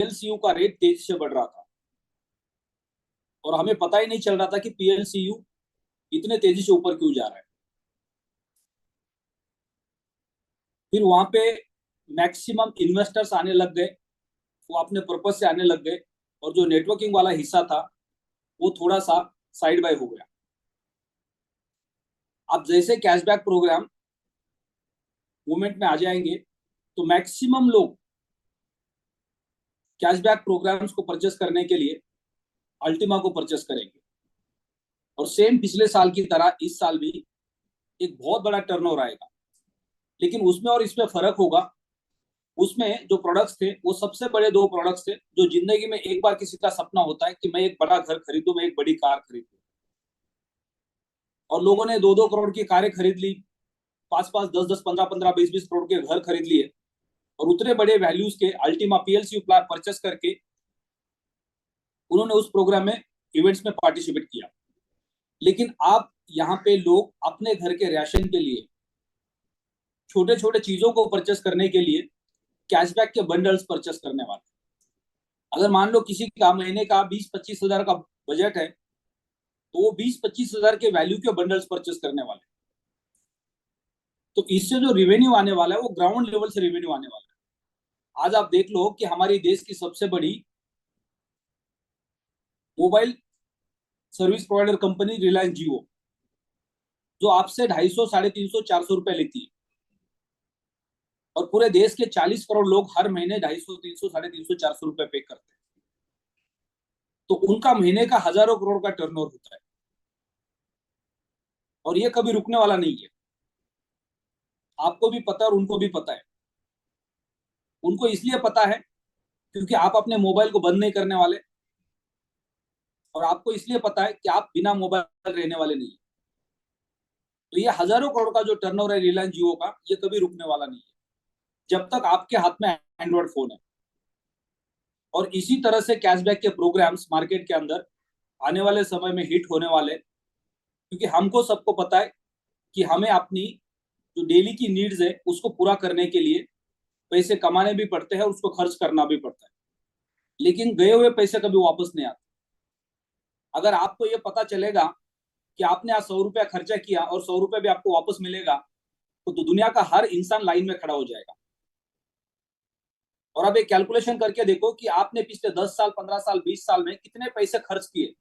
PLCU का rate तेजी से बढ़ रहा था और हमें पता ही नहीं चल रहा था कि पीएलसीयू इतने तेजी से ऊपर क्यों जा रहा है। फिर वहां पे मैक्सिमम इन्वेस्टर्स आने लग गए, वो अपने पर्पज से आने लग गए और जो नेटवर्किंग वाला हिस्सा था वो थोड़ा सा साइड बाय हो गया। अब जैसे कैशबैक प्रोग्राम मूवमेंट में आ जाएंगे तो मैक्सिमम लोग कैशबैक प्रोग्राम्स को परचेस करने के लिए अल्टीमा को परचेस करेंगे। और सेम पिछले साल की तरह इस साल भी एक बहुत बड़ा टर्नओवर आएगा, लेकिन उसमें और इसमें फर्क होगा। उसमें जो प्रोडक्ट्स थे वो सबसे बड़े दो प्रोडक्ट्स थे जो जिंदगी में एक बार किसी का सपना होता है कि मैं एक बड़ा घर खरीदूं, मैं एक बड़ी कार खरीदूं। और लोगों ने 2-2 करोड़ की कारें खरीद ली, 5-5, 10-10, 15-15, 20-20 करोड़ के घर खरीद लिए और उतने बड़े वैल्यूज के अल्टीमा पीएलसी प्लान परचेस करके उन्होंने उस प्रोग्राम में इवेंट्स में पार्टिसिपेट किया। लेकिन आप यहाँ पे लोग अपने घर के राशन के लिए, छोटे छोटे चीजों को परचेस करने के लिए कैशबैक के बंडल्स परचेस करने वाले। अगर मान लो किसी का महीने का 20-25 हजार का बजट है तो वो 20-25 हजार के वैल्यू के बंडल्स परचेस करने वाले। तो इससे जो रेवेन्यू आने वाला है वो ग्राउंड लेवल से रेवेन्यू आने वाला है। आज आप देख लो कि हमारी देश की सबसे बड़ी mobile service provider company Reliance Jio, जो आपसे 250, 350, 400 रुपए लेती है और पूरे देश के 40 करोड़ लोग हर महीने 250, 300, 350, 400 रुपए पे करते हैं, तो उनका महीने का हजारों करोड़ का टर्नओवर होता है और ये कभी रुकने वाला नहीं है। आपको भी पता है और उनको भी पता है। उनको इसलिए पता है क्योंकि आप अपने मोबाइल को बंद नहीं करने वाले और आपको इसलिए पता है कि आप बिना मोबाइल रहने वाले नहीं है। तो ये हजारों करोड़ का जो टर्नओवर है रिलायंस जियो का, ये कभी रुकने वाला नहीं है जब तक आपके हाथ में एंड्रॉइड फोन है। और इसी तरह से कैशबैक के प्रोग्राम्स मार्केट के अंदर आने वाले समय में हिट होने वाले, क्योंकि हमको सबको पता है कि हमें अपनी जो डेली की नीड्स है उसको पूरा करने के लिए पैसे कमाने भी पड़ते हैं और उसको खर्च करना भी पड़ता है, लेकिन गए हुए पैसे कभी वापस नहीं आते। अगर आपको ये पता चलेगा कि आपने आज 100 रुपया खर्चा किया और 100 रुपया भी आपको वापस मिलेगा तो दुनिया का हर इंसान लाइन में खड़ा हो जाएगा। और अब एक कैलकुलेशन करके देखो कि आपने पिछले 10 साल, 15 साल, 20 साल में कितने पैसे खर्च किए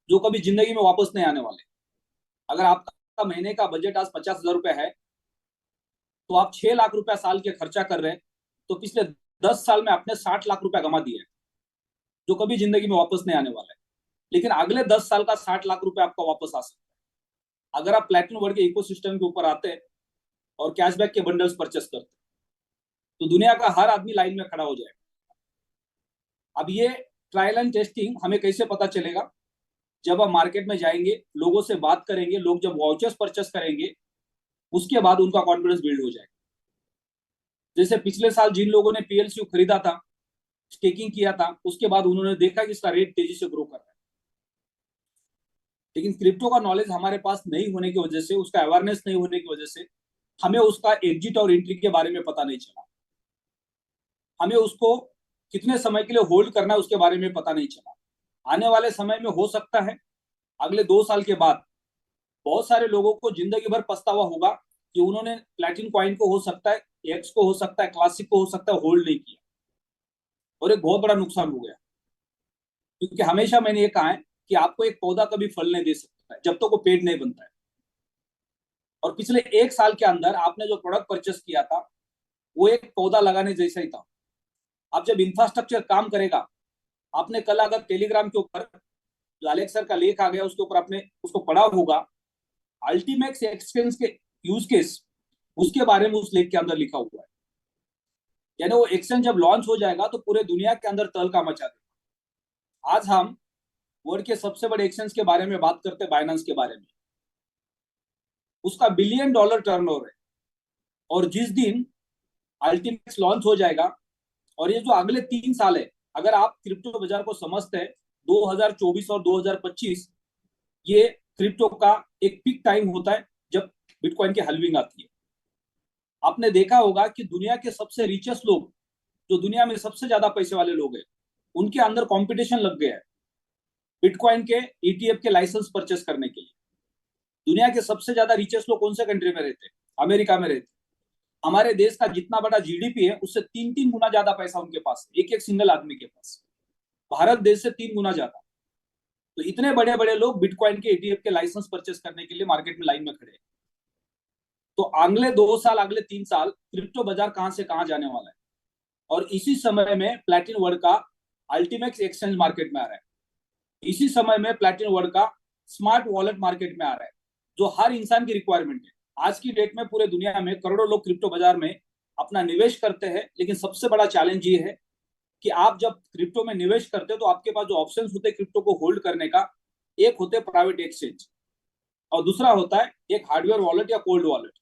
जो कभी जिंदगी में वापस नहीं आने वाले। अगर आपका महीने का बजट आज 50,000 रुपया है तो आप 6 लाख रुपया साल के खर्चा कर रहे हैं, तो पिछले 10 साल में आपने 60 लाख रुपया कमा दिया है जो कभी जिंदगी में वापस नहीं आने वाला है। लेकिन अगले 10 साल का 60 लाख रुपया आपका वापस आ सकता है अगर आप प्लेटिनम वर्ल्ड के इकोसिस्टम के ऊपर आते हैं और कैशबैक के बंडल्स परचेस करते हैं, तो दुनिया का हर आदमी लाइन में खड़ा हो जाएगा। अब ये ट्रायल एंड टेस्टिंग हमें कैसे पता चलेगा? जब हम मार्केट में जाएंगे, लोगों से बात करेंगे, लोग जब वाउचर्स परचेस करेंगे उसके बाद उनका कॉन्फिडेंस बिल्ड हो जाएगा। जैसे पिछले साल जिन लोगों ने पीएलसीयू खरीदा था, स्टेकिंग किया था, उसके बाद उन्होंने देखा कि इसका रेट तेजी से ग्रो कर रहा है। लेकिन क्रिप्टो का नॉलेज हमारे पास नहीं होने की वजह से, उसका अवेयरनेस नहीं होने की वजह से हमें उसका एग्जिट और एंट्री के बारे में पता नहीं चला। हमें उसको कितने समय के लिए होल्ड करना है उसके बारे में पता नहीं चला। आने वाले समय में हो सकता है अगले 2 साल के बाद बहुत सारे लोगों को जिंदगी भर पछतावा होगा कि उन्होंने प्लेटिन कॉइन को, हो सकता है एक्स को, हो सकता है क्लासिक को, हो सकता है होल्ड नहीं किया और एक बहुत बड़ा नुकसान हो गया। क्योंकि हमेशा मैंने ये कहा है कि आपको एक पौधा कभी फल नहीं दे सकता है जब तक वो पेड़ नहीं बनता है। और पिछले 1 साल के अंदर आपने जो प्रोडक्ट परचेस किया था वो एक पौधा लगाने जैसा ही था। अब जब इंफ्रास्ट्रक्चर काम करेगा, आपने कल अगर टेलीग्राम के ऊपर जो अलेक्सर का लेख आ गया उसके ऊपर आपने उसको पढ़ा होगा, अल्टीमेक्स एक्सचेंज के यूज केस उसके बारे में उस लेख के अंदर लिखा हुआ है। यानी वो एक्सचेंज जब लॉन्च हो जाएगा तो पूरे दुनिया के अंदर तहलका मचा देगा। आज हम वर्ल्ड के सबसे बड़े एक्सचेंज के बारे में बात करते हैं, बाइनेंस के बारे में। उसका $1 बिलियन टर्नओवर है और जिस दिन अल्टीमेक्स लॉन्च हो जाएगा, और ये जो अगले 3 साल है, अगर आप क्रिप्टो बाजार को समझते हैं, 2024 और 2025 ये क्रिप्टो का एक पीक टाइम होता है जब बिटकॉइन की हलविंग आती है। आपने देखा होगा कि दुनिया के सबसे रिचेस्ट लोग जो दुनिया में सबसे ज्यादा पैसे वाले लोग हैं, उनके अंदर कंपटीशन लग गया है बिटकॉइन के ईटीएफ के लाइसेंस परचेस करने के लिए। दुनिया के सबसे ज्यादा रिचेस्ट लोग कौन से कंट्री में रहते हैं? अमेरिका में रहते हैं। हमारे देश का जितना बड़ा जीडीपी है उससे 3-3 गुना ज्यादा पैसा उनके पास, एक एक सिंगल आदमी के पास। भारत देश से 3 गुना ज्यादा। तो इतने बड़े बड़े लोग बिटकॉइन के ईटीएफ के लाइसेंस परचेस करने के लिए मार्केट में लाइन में खड़े हैं। तो अगले 2 साल, अगले 3 साल क्रिप्टो बाजार कहां से कहां जाने वाला है। और इसी समय में प्लैटिन वर्ल्ड का अल्टीमेक्स एक्सचेंज मार्केट में आ रहा है। इसी समय में प्लैटिन वर्ल्ड का स्मार्ट वॉलेट मार्केट में आ रहा है, जो हर इंसान की रिक्वायरमेंट है। आज की डेट में पूरे दुनिया में करोड़ों लोग क्रिप्टो बाजार में अपना निवेश करते हैं, लेकिन सबसे बड़ा चैलेंज ये है कि आप जब क्रिप्टो में निवेश करते हो तो आपके पास जो ऑप्शंस होते हैं क्रिप्टो को होल्ड करने का, एक होते हैं प्राइवेट एक्सचेंज और दूसरा होता है एक हार्डवेयर वॉलेट या कोल्ड वॉलेट।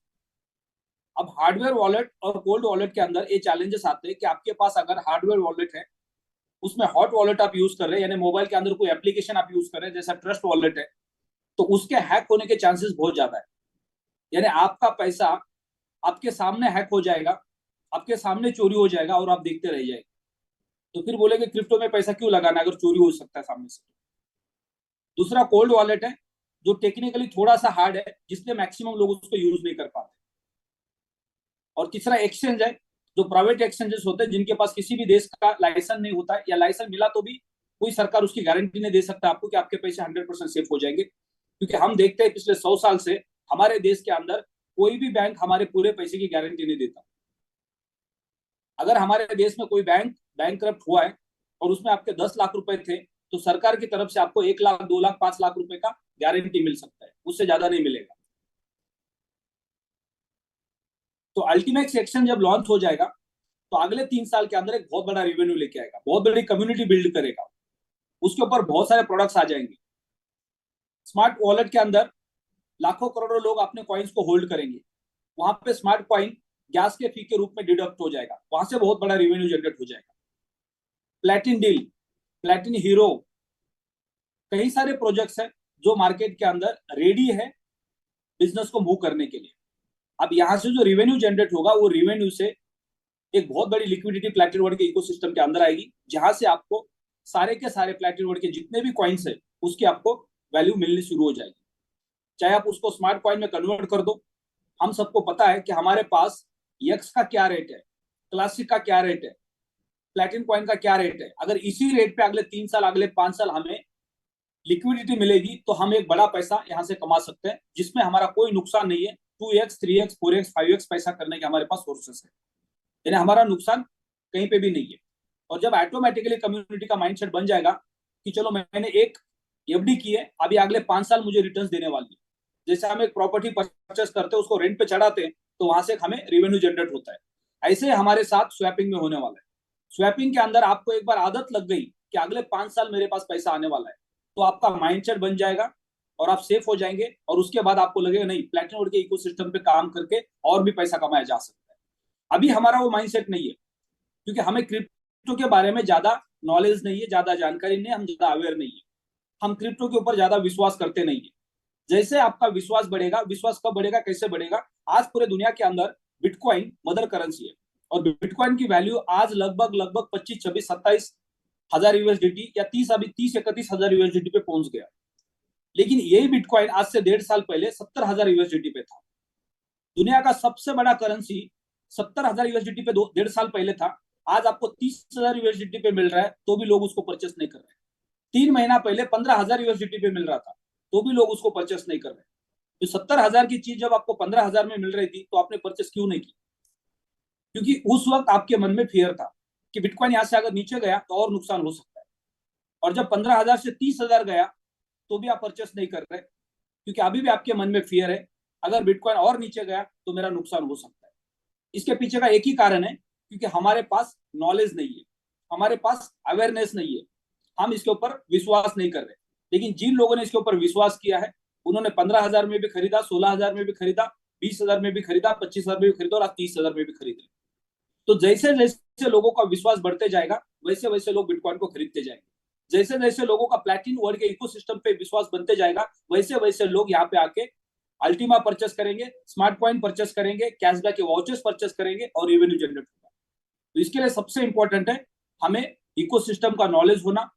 अब हार्डवेयर वॉलेट और कोल्ड वॉलेट के अंदर ये चैलेंजेस आते हैं कि आपके पास अगर हार्डवेयर वॉलेट है, उसमें हॉट वॉलेट आप यूज कर रहे हैं, यानी मोबाइल के अंदर कोई एप्लीकेशन आप यूज कर रहे हैं जैसा ट्रस्ट वॉलेट है, तो उसके हैक होने के चांसेस बहुत ज्यादा है। यानी आपका पैसा आपके सामने हैक हो जाएगा, आपके सामने चोरी हो जाएगा और आप देखते रह जाएंगे। तो फिर बोलेंगे क्रिप्टो में पैसा क्यों लगाना अगर चोरी हो सकता है सामने से। दूसरा कोल्ड वॉलेट है, जो टेक्निकली थोड़ा सा हार्ड है, जिसलिए मैक्सिमम लोग उसको यूज नहीं कर पाते। और तीसरा एक्सचेंज है, जो प्राइवेट एक्सचेंजेस होते हैं जिनके पास किसी भी देश का लाइसेंस नहीं होता है, या लाइसेंस मिला तो भी कोई सरकार उसकी गारंटी नहीं दे सकता आपको कि आपके पैसे 100% सेफ हो जाएंगे। क्योंकि हम देखते हैं पिछले 100 साल से हमारे देश के अंदर कोई भी बैंक हमारे पूरे पैसे की गारंटी नहीं देता। अगर हमारे देश में कोई बैंक करप्ट हुआ है और उसमें आपके 10 लाख रुपए थे, तो सरकार की तरफ से आपको 1 लाख, 2 लाख, 5 लाख रुपए का गारंटी मिल सकता है, उससे ज्यादा नहीं मिलेगा। तो अल्टीमेक्स एक्सचेंज जब लॉन्च हो जाएगा तो अगले 3 साल के अंदर एक बहुत बड़ा रेवेन्यू लेके आएगा, बहुत बड़ी कम्युनिटी बिल्ड करेगा, उसके ऊपर बहुत सारे प्रोडक्ट्स आ जाएंगे। स्मार्ट वॉलेट के अंदर लाखों करोड़ों लोग अपने कॉइन्स को होल्ड करेंगे, वहां पे स्मार्ट कॉइन गैस के फी के रूप में डिडक्ट हो जाएगा, वहां से बहुत बड़ा रेवेन्यू जनरेट हो जाएगा। प्लैटिन डील, प्लैटिन हीरो, कई सारे प्रोजेक्ट्स हैं जो मार्केट के अंदर रेडी है बिजनेस को मूव करने के लिए। अब यहां से जो रेवेन्यू जनरेट होगा, वो रेवेन्यू से एक बहुत बड़ी लिक्विडिटी प्लैटिन वर्ल्ड के इकोसिस्टम के अंदर आएगी, जहां से आपको सारे के सारे प्लैटिन वर्ल्ड के जितने भी कॉइन्स है उसकी आपको वैल्यू मिलनी शुरू हो जाएगी। चाहे आप उसको स्मार्ट कॉइन में कन्वर्ट कर दो। हम सबको पता है कि हमारे पास यक्स का क्या रेट है, क्लासिक का क्या रेट है, प्लैटिन कॉइन का क्या रेट है। अगर इसी रेट पे अगले 3 साल, अगले 5 साल हमें लिक्विडिटी मिलेगी तो हम एक बड़ा पैसा यहाँ से कमा सकते हैं, जिसमें हमारा कोई नुकसान नहीं है। 2x, 3x, 4x, 5x पैसा करने के हमारे पास सोर्सेस है, यानी हमारा नुकसान कहीं पे भी नहीं है। और जब ऑटोमेटिकली कम्युनिटी का माइंडसेट बन जाएगा कि चलो मैंने एक एफडी की है, अभी अगले 5 साल मुझे रिटर्न्स देने वाली है। जैसे हम एक प्रॉपर्टी परचेस करते हैं, उसको रेंट पे चढ़ाते हैं, तो वहां से हमें रेवेन्यू जनरेट होता है। ऐसे हमारे साथ स्वैपिंग में होने वाला है। स्वैपिंग के अंदर आपको एक बार आदत लग गई कि अगले 5 साल मेरे पास पैसा आने वाला है, तो आपका माइंडसेट बन जाएगा और आप सेफ हो जाएंगे। और उसके बाद आपको लगेगा नहीं, प्लैटिनम वर्ल्ड के इकोसिस्टम पे काम करके और भी पैसा कमाया जा सकता है। अभी हमारा वो माइंडसेट नहीं है, क्योंकि हमें क्रिप्टो के बारे में ज्यादा नॉलेज नहीं है, ज्यादा जानकारी नहीं है, हम ज्यादा अवेयर नहीं है, हम क्रिप्टो के ऊपर ज्यादा विश्वास करते नहीं है। जैसे आपका विश्वास बढ़ेगा, विश्वास कब बढ़ेगा, कैसे बढ़ेगा? आज पूरे दुनिया के अंदर बिटकॉइन मदर करेंसी है और बिटकॉइन की वैल्यू आज लगभग लगभग 25, 26, 27 हजार यूएसडीटी या 30 हजार यूएसडीटी पे पहुंच गया। लेकिन यही बिटकॉइन आज से 1.5 साल पहले 70,000 यूएसडीटी पे था। दुनिया का सबसे बड़ा करेंसी 70,000 यूएसडीटी पे 1.5 साल पहले था। आज आपको 30,000 यूएसडीटी पे मिल रहा है, तो भी लोग उसको परचेस नहीं कर रहे। 3 महीना पहले 15,000 यूएसडीटी पे मिल रहा था, तो भी लोग उसको परचेस नहीं कर रहे। तो 70,000 की चीज जब आपको 15,000 में मिल रही थी, तो आपने परचेस क्यों नहीं की? क्योंकि उस वक्त आपके मन में फियर था कि बिटकॉइन यहां से अगर नीचे गया तो और नुकसान हो सकता है। और जब 15,000 से 30,000 गया, तो भी आप परचेस नहीं कर रहे, क्योंकि अभी भी आपके मन में फियर है, अगर बिटकॉइन और नीचे गया तो मेरा नुकसान हो सकता है। इसके पीछे का एक ही कारण है, क्योंकि हमारे पास नॉलेज नहीं है, हमारे पास अवेयरनेस नहीं है, हम इसके ऊपर विश्वास नहीं कर रहे। लेकिन जिन लोगों ने इसके ऊपर विश्वास किया है, उन्होंने 15,000 में भी खरीदा, 16,000 में भी खरीदा, 20,000 में भी खरीदा, 25,000 में भी खरीदा और आज 30,000 में भी खरीद रहे। तो जैसे जैसे लोगों का विश्वास बढ़ते जाएगा, वैसे वैसे लोग बिटकॉइन को खरीदते जाएंगे। जैसे जैसे लोगों का प्लैटिन वर्ल्ड के इकोसिस्टम पे विश्वास बनते जाएगा, वैसे वैसे लोग यहाँ पे आके अल्टीमा परचेस करेंगे, स्मार्ट कॉइन परचेस करेंगे, कैशबैक के वाउचर्स परचेस करेंगे और रेवेन्यू जनरेट होगा। तो इसके लिए सबसे इंपॉर्टेंट है हमें इकोसिस्टम का नॉलेज होना,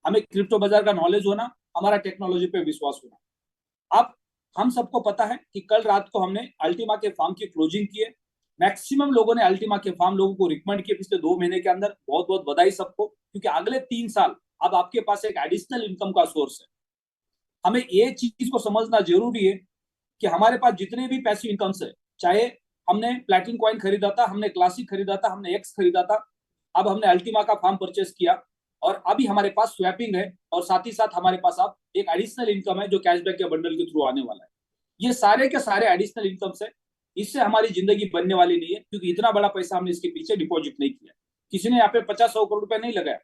हमें क्रिप्टो बाजार का नॉलेज होना, हमारा टेक्नोलॉजी पे विश्वास होना। अब हम सबको पता है कि कल रात को हमने अल्टीमा के फार्म की क्लोजिंग की है। मैक्सिमम लोगों ने अल्टीमा के फार्म लोगों को रिकमेंड किए पिछले 2 महीने के अंदर। बहुत बहुत बधाई सबको, क्योंकि अगले 3 साल अब आपके पास एक एडिशनल इनकम का सोर्स है। हमें ये चीज को समझना जरूरी है कि हमारे पास जितने भी पैसिव इनकम्स है, चाहे हमने प्लैटिन कॉइन खरीदा था, हमने क्लासिक खरीदा था, हमने एक्स खरीदा था, अब हमने अल्टीमा का फार्म परचेस किया, और अभी हमारे पास स्वैपिंग है, और साथ ही साथ हमारे पास अब एक एडिशनल इनकम है जो कैशबैक के बंडल के थ्रू आने वाला है। ये सारे के सारे एडिशनल इनकम्स है। इससे हमारी जिंदगी बनने वाली नहीं है, क्योंकि इतना बड़ा पैसा हमने इसके पीछे डिपॉजिट नहीं किया। किसी ने यहाँ पे 50-100 करोड़ रुपए नहीं लगाया,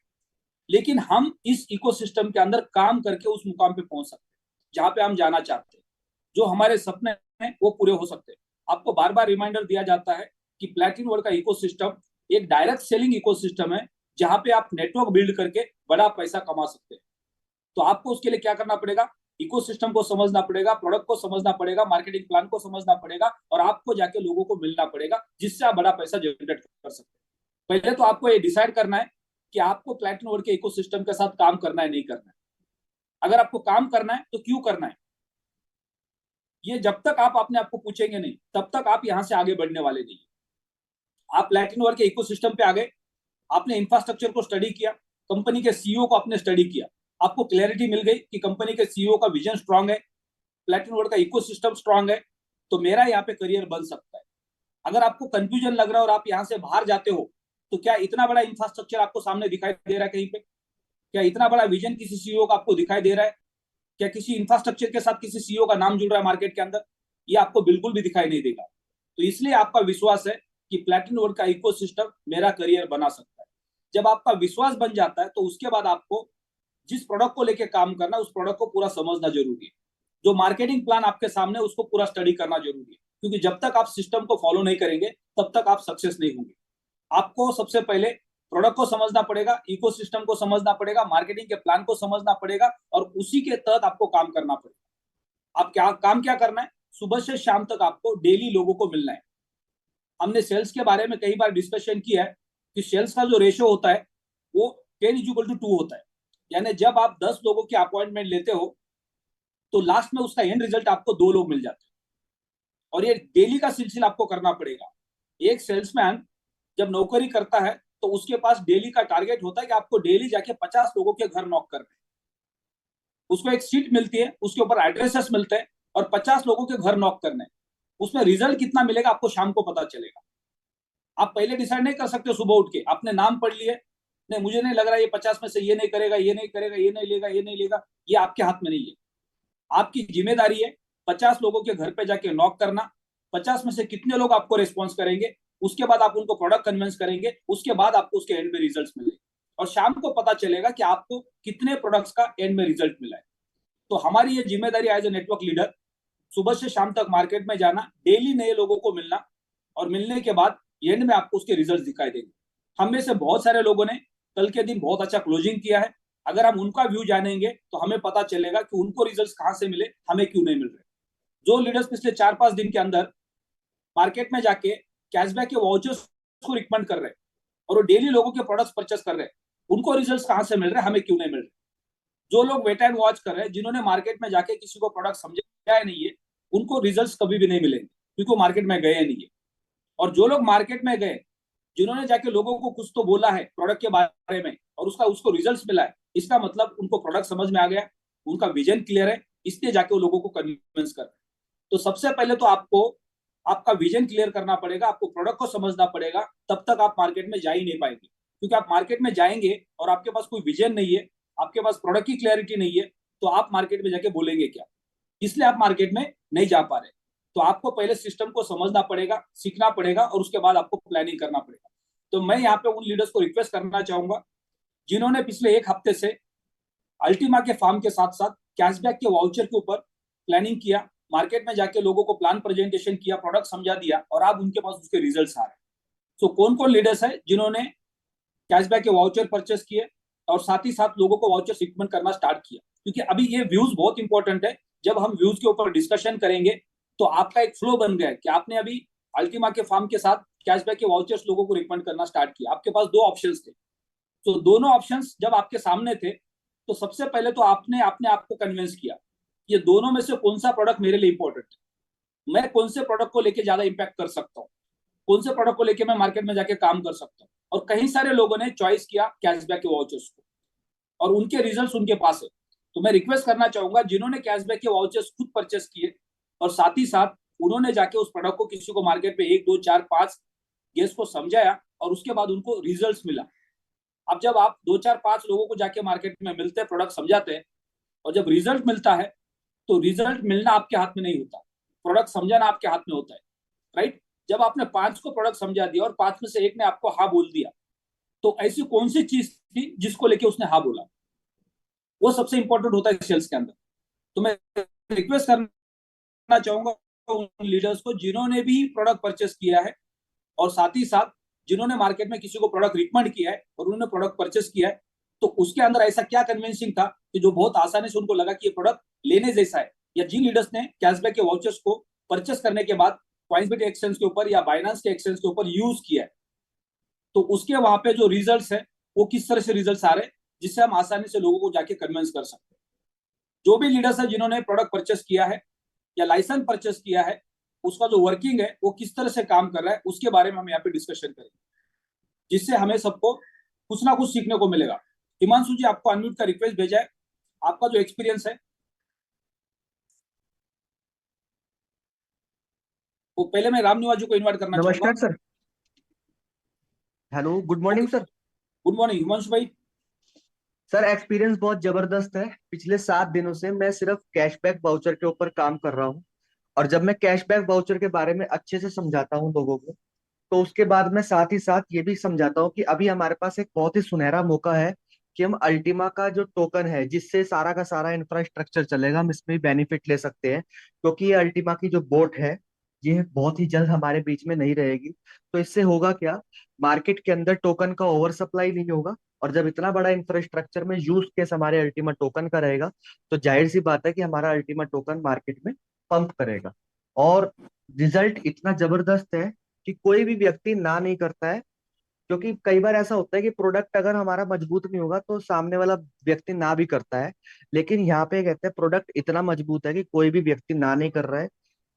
लेकिन हम इस इकोसिस्टम के अंदर काम करके उस मुकाम पे पहुंच सकते हैं जहां पे हम जाना चाहते हैं। जो हमारे सपने हैं वो पूरे हो सकते हैं। आपको बार बार रिमाइंडर दिया जाता है कि प्लैटिन वर्ल्ड का इकोसिस्टम एक डायरेक्ट सेलिंग इकोसिस्टम है, जहां पे आप नेटवर्क बिल्ड करके बड़ा पैसा कमा सकते हैं। तो आपको उसके लिए क्या करना पड़ेगा? इकोसिस्टम को समझना पड़ेगा, प्रोडक्ट को समझना पड़ेगा, मार्केटिंग प्लान को समझना पड़ेगा, और आपको जाके लोगों को मिलना पड़ेगा, जिससे आप बड़ा पैसा जनरेट कर सकते हैं। पहले तो आपको ये डिसाइड करना है कि आपको प्लैटिन वर्ल्ड के इकोसिस्टम के साथ काम करना है, नहीं करना है। अगर आपको काम करना है तो क्यों करना है, ये जब तक आप अपने आप को पूछेंगे नहीं, तब तक आप यहां से आगे बढ़ने वाले नहीं। आप प्लैटिन वर्ल्ड के इकोसिस्टम पे आ गए, आपने इंफ्रास्ट्रक्चर को स्टडी किया, कंपनी के सीईओ को आपने स्टडी किया, आपको क्लैरिटी मिल गई कि कंपनी के सीईओ का विजन स्ट्रांग है, प्लैटिन वर्ल्ड का इकोसिस्टम स्ट्रांग है, तो मेरा यहाँ पे करियर बन सकता है। अगर आपको कंफ्यूजन लग रहा है और आप यहाँ से बाहर जाते हो, तो क्या इतना बड़ा इंफ्रास्ट्रक्चर आपको सामने दिखाई दे रहा है कहीं पे? क्या इतना बड़ा विजन किसी सीईओ का आपको दिखाई दे रहा है? क्या किसी इंफ्रास्ट्रक्चर के साथ किसी सीईओ का नाम जुड़ रहा है मार्केट के अंदर? ये आपको बिल्कुल भी दिखाई नहीं देगा। तो इसलिए आपका विश्वास है कि प्लैटिन वर्ल्ड का इकोसिस्टम मेरा करियर बना सकता है। जब आपका विश्वास बन जाता है, तो उसके बाद आपको जिस प्रोडक्ट को लेके काम करना, उस प्रोडक्ट को पूरा समझना जरूरी है। जो मार्केटिंग प्लान आपके सामने, उसको पूरा स्टडी करना जरूरी है, क्योंकि जब तक आप सिस्टम को फॉलो नहीं करेंगे, तब तक आप सक्सेस नहीं होंगे। आपको सबसे पहले प्रोडक्ट को समझना पड़ेगा, इकोसिस्टम को समझना पड़ेगा, मार्केटिंग के प्लान को समझना पड़ेगा, और उसी के तहत आपको काम करना पड़ेगा। आप क्या करना है? सुबह से शाम तक आपको डेली लोगों को मिलना है। हमने सेल्स के बारे में कई बार डिस्कशन किया है कि सेल्स का जो रेशियो होता है वो 10:2 होता है। यानी जब आप 10 लोगों की अपॉइंटमेंट लेते हो, तो लास्ट में उसका एंड रिजल्ट आपको 2 लोग मिल जाते हैं। और ये डेली का सिलसिला आपको करना पड़ेगा। एक सेल्समैन जब नौकरी करता है, तो उसके पास डेली का टारगेट होता है कि आपको डेली जाके 50 लोगों के घर नॉक करने। उसको एक सीट मिलती है, उसके ऊपर एड्रेसेस मिलते हैं, और 50 लोगों के घर नॉक करने। उसमें रिजल्ट कितना मिलेगा आपको शाम को पता चलेगा। आप पहले डिसाइड नहीं कर सकते सुबह उठ के, आपने नाम पढ़ लिए, नहीं मुझे नहीं लग रहा ये 50 में से ये नहीं करेगा, ये नहीं करेगा, ये नहीं लेगा, ये नहीं लेगा। ये आपके हाथ में नहीं है। आपकी जिम्मेदारी है 50 लोगों के घर पे जाके नॉक करना। 50 में से कितने लोग आपको रिस्पॉन्स करेंगे, उसके बाद आप उनको प्रोडक्ट कन्विंस करेंगे, उसके बाद आपको उसके एंड में रिजल्ट मिलेंगे, और शाम को पता चलेगा कि आपको कितने प्रोडक्ट्स का एंड में रिजल्ट मिला है। तो हमारी ये जिम्मेदारी एज ए नेटवर्क लीडर, सुबह से शाम तक मार्केट में जाना, डेली नए लोगों को मिलना, और मिलने के बाद एंड में आपको उसके रिजल्ट दिखाई देंगे। हम में से बहुत सारे लोगों ने कल के दिन बहुत अच्छा क्लोजिंग किया है। अगर हम उनका व्यू जानेंगे, तो हमें पता चलेगा कि उनको रिजल्ट्स कहां से मिले, हमें क्यों नहीं मिल रहे। जो लीडर्स पिछले 4-5 दिन के अंदर मार्केट में जाके कैशबैक के वाउचर्स को रिकमेंड कर रहे हैं, और वो डेली लोगों के प्रोडक्ट्स परचेस कर रहे हैं, उनको रिजल्ट्स कहां से मिल रहे हैं, हमें क्यों नहीं मिल रहे। जो लोग वेट एंड वॉच कर रहे हैं, जिन्होंने मार्केट में जाके किसी को प्रोडक्ट समझाया नहीं है, उनको रिजल्ट्स कभी भी नहीं मिलेंगे, क्योंकि वो मार्केट में गए नहीं है। और जो लोग मार्केट में गए, जिन्होंने जाके लोगों को कुछ तो बोला है प्रोडक्ट के बारे में, और उसको रिजल्ट्स मिला है, इसका मतलब उनको प्रोडक्ट समझ में आ गया, उनका विजन क्लियर है, इसलिए जाके वो लोगों को कन्विंस कर रहे हैं। तो सबसे पहले तो आपको आपका विजन क्लियर करना पड़ेगा, आपको प्रोडक्ट को समझना पड़ेगा, तब तक आप मार्केट में जा ही नहीं पाएंगे। क्योंकि आप मार्केट में जाएंगे और आपके पास कोई विजन नहीं है, आपके पास प्रोडक्ट की क्लैरिटी नहीं है, तो आप मार्केट में जाके बोलेंगे क्या? इसलिए आप मार्केट में नहीं जा पा रहे। तो आपको पहले सिस्टम को समझना पड़ेगा, सीखना पड़ेगा, और उसके बाद आपको प्लानिंग करना पड़ेगा। तो मैं यहाँ पे उन लीडर्स को रिक्वेस्ट करना चाहूंगा जिन्होंने पिछले 1 हफ्ते से अल्टीमा के फार्म के साथ साथ कैशबैक के वाउचर के ऊपर प्लानिंग किया, मार्केट में जाके लोगों को प्लान प्रेजेंटेशन किया, प्रोडक्ट समझा दिया, और अब उनके पास उसके रिजल्ट्स आ रहे हैं। तो कौन कौन लीडर्स है जिन्होंने कैशबैक के वाउचर परचेस किए, और साथ ही साथ लोगों को वाउचर रिकमेंड करना स्टार्ट किया? क्योंकि अभी ये व्यूज बहुत इंपॉर्टेंट है। जब हम व्यूज के ऊपर डिस्कशन करेंगे, तो आपका एक फ्लो बन गया है कि आपने अभी अल्टीमा के फार्म के साथ कैशबैक के वाउचर्स लोगों को रिकमेंड करना स्टार्ट किया। आपके पास दो ऑप्शंस थे, तो दोनों ऑप्शंस जब आपके सामने थे तो सबसे पहले तो आपने अपने आप को कन्विंस किया ये दोनों में से कौन सा प्रोडक्ट मेरे लिए इंपॉर्टेंट है, मैं कौन से प्रोडक्ट को लेके ज्यादा इंपैक्ट कर सकता हूँ, कौन से प्रोडक्ट को लेके मैं मार्केट में जाके काम कर सकता हूँ। और कई सारे लोगों ने चॉइस किया कैशबैक के वाउचर्स को और उनके रिजल्ट्स उनके पास है। तो मैं रिक्वेस्ट करना चाहूंगा जिन्होंने कैशबैक के वाउचर्स खुद परचेस किए और साथ ही साथ उन्होंने जाके उस प्रोडक्ट को किसी को मार्केट में 1 2 4 5 गेस्ट को समझाया और उसके बाद उनको रिजल्ट्स मिला। अब जब आप 2 4 5 लोगों को जाके मार्केट में मिलते हैं, प्रोडक्ट समझाते हैं और जब रिजल्ट मिलता है तो रिजल्ट मिलना आपके हाथ में नहीं होता, प्रोडक्ट समझाना आपके हाथ में होता है, राइट। जब आपने 5 को प्रोडक्ट समझा दिया और 5 में से एक ने आपको हाँ बोल दिया, तो ऐसी कौन सी चीज थी जिसको लेके उसने हाँ बोला, वो सबसे इंपॉर्टेंट होता है सेल्स के अंदर। तो मैं रिक्वेस्ट करना चाहूंगा उन लीडर्स को जिन्होंने भी प्रोडक्ट परचेस किया है और साथ ही साथ जिन्होंने मार्केट में किसी को प्रोडक्ट रिकमेंड किया है और उन्होंने प्रोडक्ट परचेस किया है, तो उसके अंदर ऐसा क्या कन्विंसिंग था कि जो बहुत आसानी से उनको लगा कि ये प्रोडक्ट लेने जैसा है। या जिन लीडर्स ने कैशबैक के वाउचर्स को परचेस करने के बाद कॉइन्सबिट एक्सचेंज के ऊपर या बाइनेंस के एक्सचेंज के ऊपर यूज किया है, तो उसके वहां पे जो रिजल्ट्स है वो किस तरह से रिजल्ट्स आ रहे हैं जिससे हम आसानी से लोगों को जाके कन्विंस कर सकते हैं। जो भी लीडर्स है जिन्होंने प्रोडक्ट परचेस किया है या लाइसेंस परचेस किया है, उसका जो वर्किंग है वो किस तरह से काम कर रहा है उसके बारे में हम यहाँ पे डिस्कशन करेंगे, जिससे हमें सबको कुछ ना कुछ सीखने को मिलेगा। हिमांशु जी, आपको अनम्यूट का रिक्वेस्ट भेजा है, आपका जो एक्सपीरियंस है वो पहले मैं राम निवास जी को इन्वाइट करना चाहूंगा। नमस्कार sir. Hello, good morning sir. Good morning Himanshu भाई। सर, एक्सपीरियंस बहुत जबरदस्त है। पिछले 7 दिनों से मैं सिर्फ कैशबैक वाउचर के ऊपर काम कर रहा हूँ। और जब मैं कैशबैक वाउचर के बारे में अच्छे से समझाता हूँ लोगों को, तो उसके बाद मैं साथ ही साथ ये भी समझाता हूँ कि अभी हमारे पास एक बहुत ही सुनहरा मौका है कि हम अल्टीमा का जो टोकन है, जिससे सारा का सारा इंफ्रास्ट्रक्चर चलेगा, हम इसमें बेनिफिट ले सकते हैं। क्योंकि ये अल्टीमा की जो बोट है, ये बहुत ही जल्द हमारे बीच में नहीं रहेगी। तो इससे होगा क्या, मार्केट के अंदर टोकन का ओवर सप्लाई नहीं होगा। और जब इतना बड़ा इंफ्रास्ट्रक्चर में यूज केस हमारे अल्टीमा टोकन का रहेगा, तो जाहिर सी बात है कि हमारा अल्टीमा टोकन मार्केट में पंप करेगा। और रिजल्ट इतना जबरदस्त है कि कोई भी व्यक्ति ना नहीं करता है। क्योंकि कई बार ऐसा होता है कि प्रोडक्ट अगर हमारा मजबूत नहीं होगा तो सामने वाला व्यक्ति ना भी करता है। लेकिन यहाँ पे कहते हैं प्रोडक्ट इतना मजबूत है कि कोई भी व्यक्ति ना नहीं कर रहा है।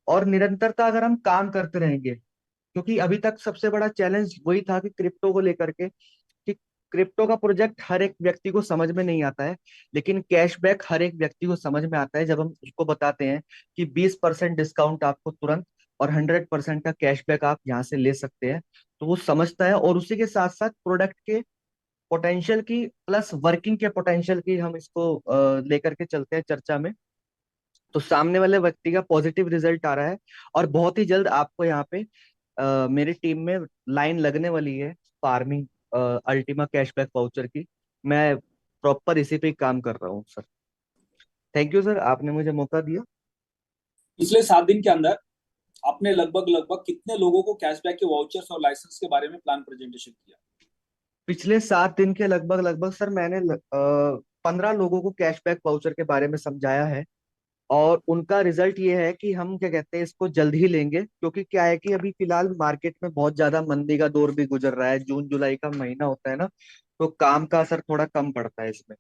और निरंतरता अगर हम काम करते रहेंगे, क्योंकि अभी तक सबसे बड़ा चैलेंज वही था कि क्रिप्टो को लेकर के, कि क्रिप्टो का प्रोजेक्ट हर एक व्यक्ति को समझ में नहीं आता है। लेकिन कैशबैक हर एक व्यक्ति को समझ में आता है जब हम उसको बताते हैं कि 20% डिस्काउंट आपको तुरंत और 100% का कैशबैक आप यहाँ से ले सकते हैं। तो वो समझता है, और उसी के साथ साथ प्रोडक्ट के पोटेंशियल की प्लस वर्किंग के पोटेंशियल की हम इसको लेकर के चलते हैं चर्चा में। तो सामने वाले व्यक्ति का पॉजिटिव रिजल्ट आ रहा है। और बहुत ही जल्द आपको यहाँ पे मेरी टीम में लाइन लगने वाली है फार्मिंग अल्टीमा कैशबैक वाउचर की। मैं प्रॉपर इसी पे काम कर रहा हूँ सर। थैंक यू सर, आपने मुझे मौका दिया। पिछले 7 दिन के अंदर आपने लगभग लगभग कितने लोगों को कैशबैक के वाउचर्स और लाइसेंस के बारे में प्लान प्रेजेंटेशन किया? पिछले 7 दिन के लगभग लगभग सर मैंने 15 लोगों को कैशबैक वाउचर के बारे में समझाया है। और उनका रिजल्ट ये है कि हम क्या कहते हैं, इसको जल्द ही लेंगे। क्योंकि क्या है कि अभी फिलहाल मार्केट में बहुत ज्यादा मंदी का दौर भी गुजर रहा है, जून जुलाई का महीना होता है ना, तो काम का असर थोड़ा कम पड़ता है इसमें।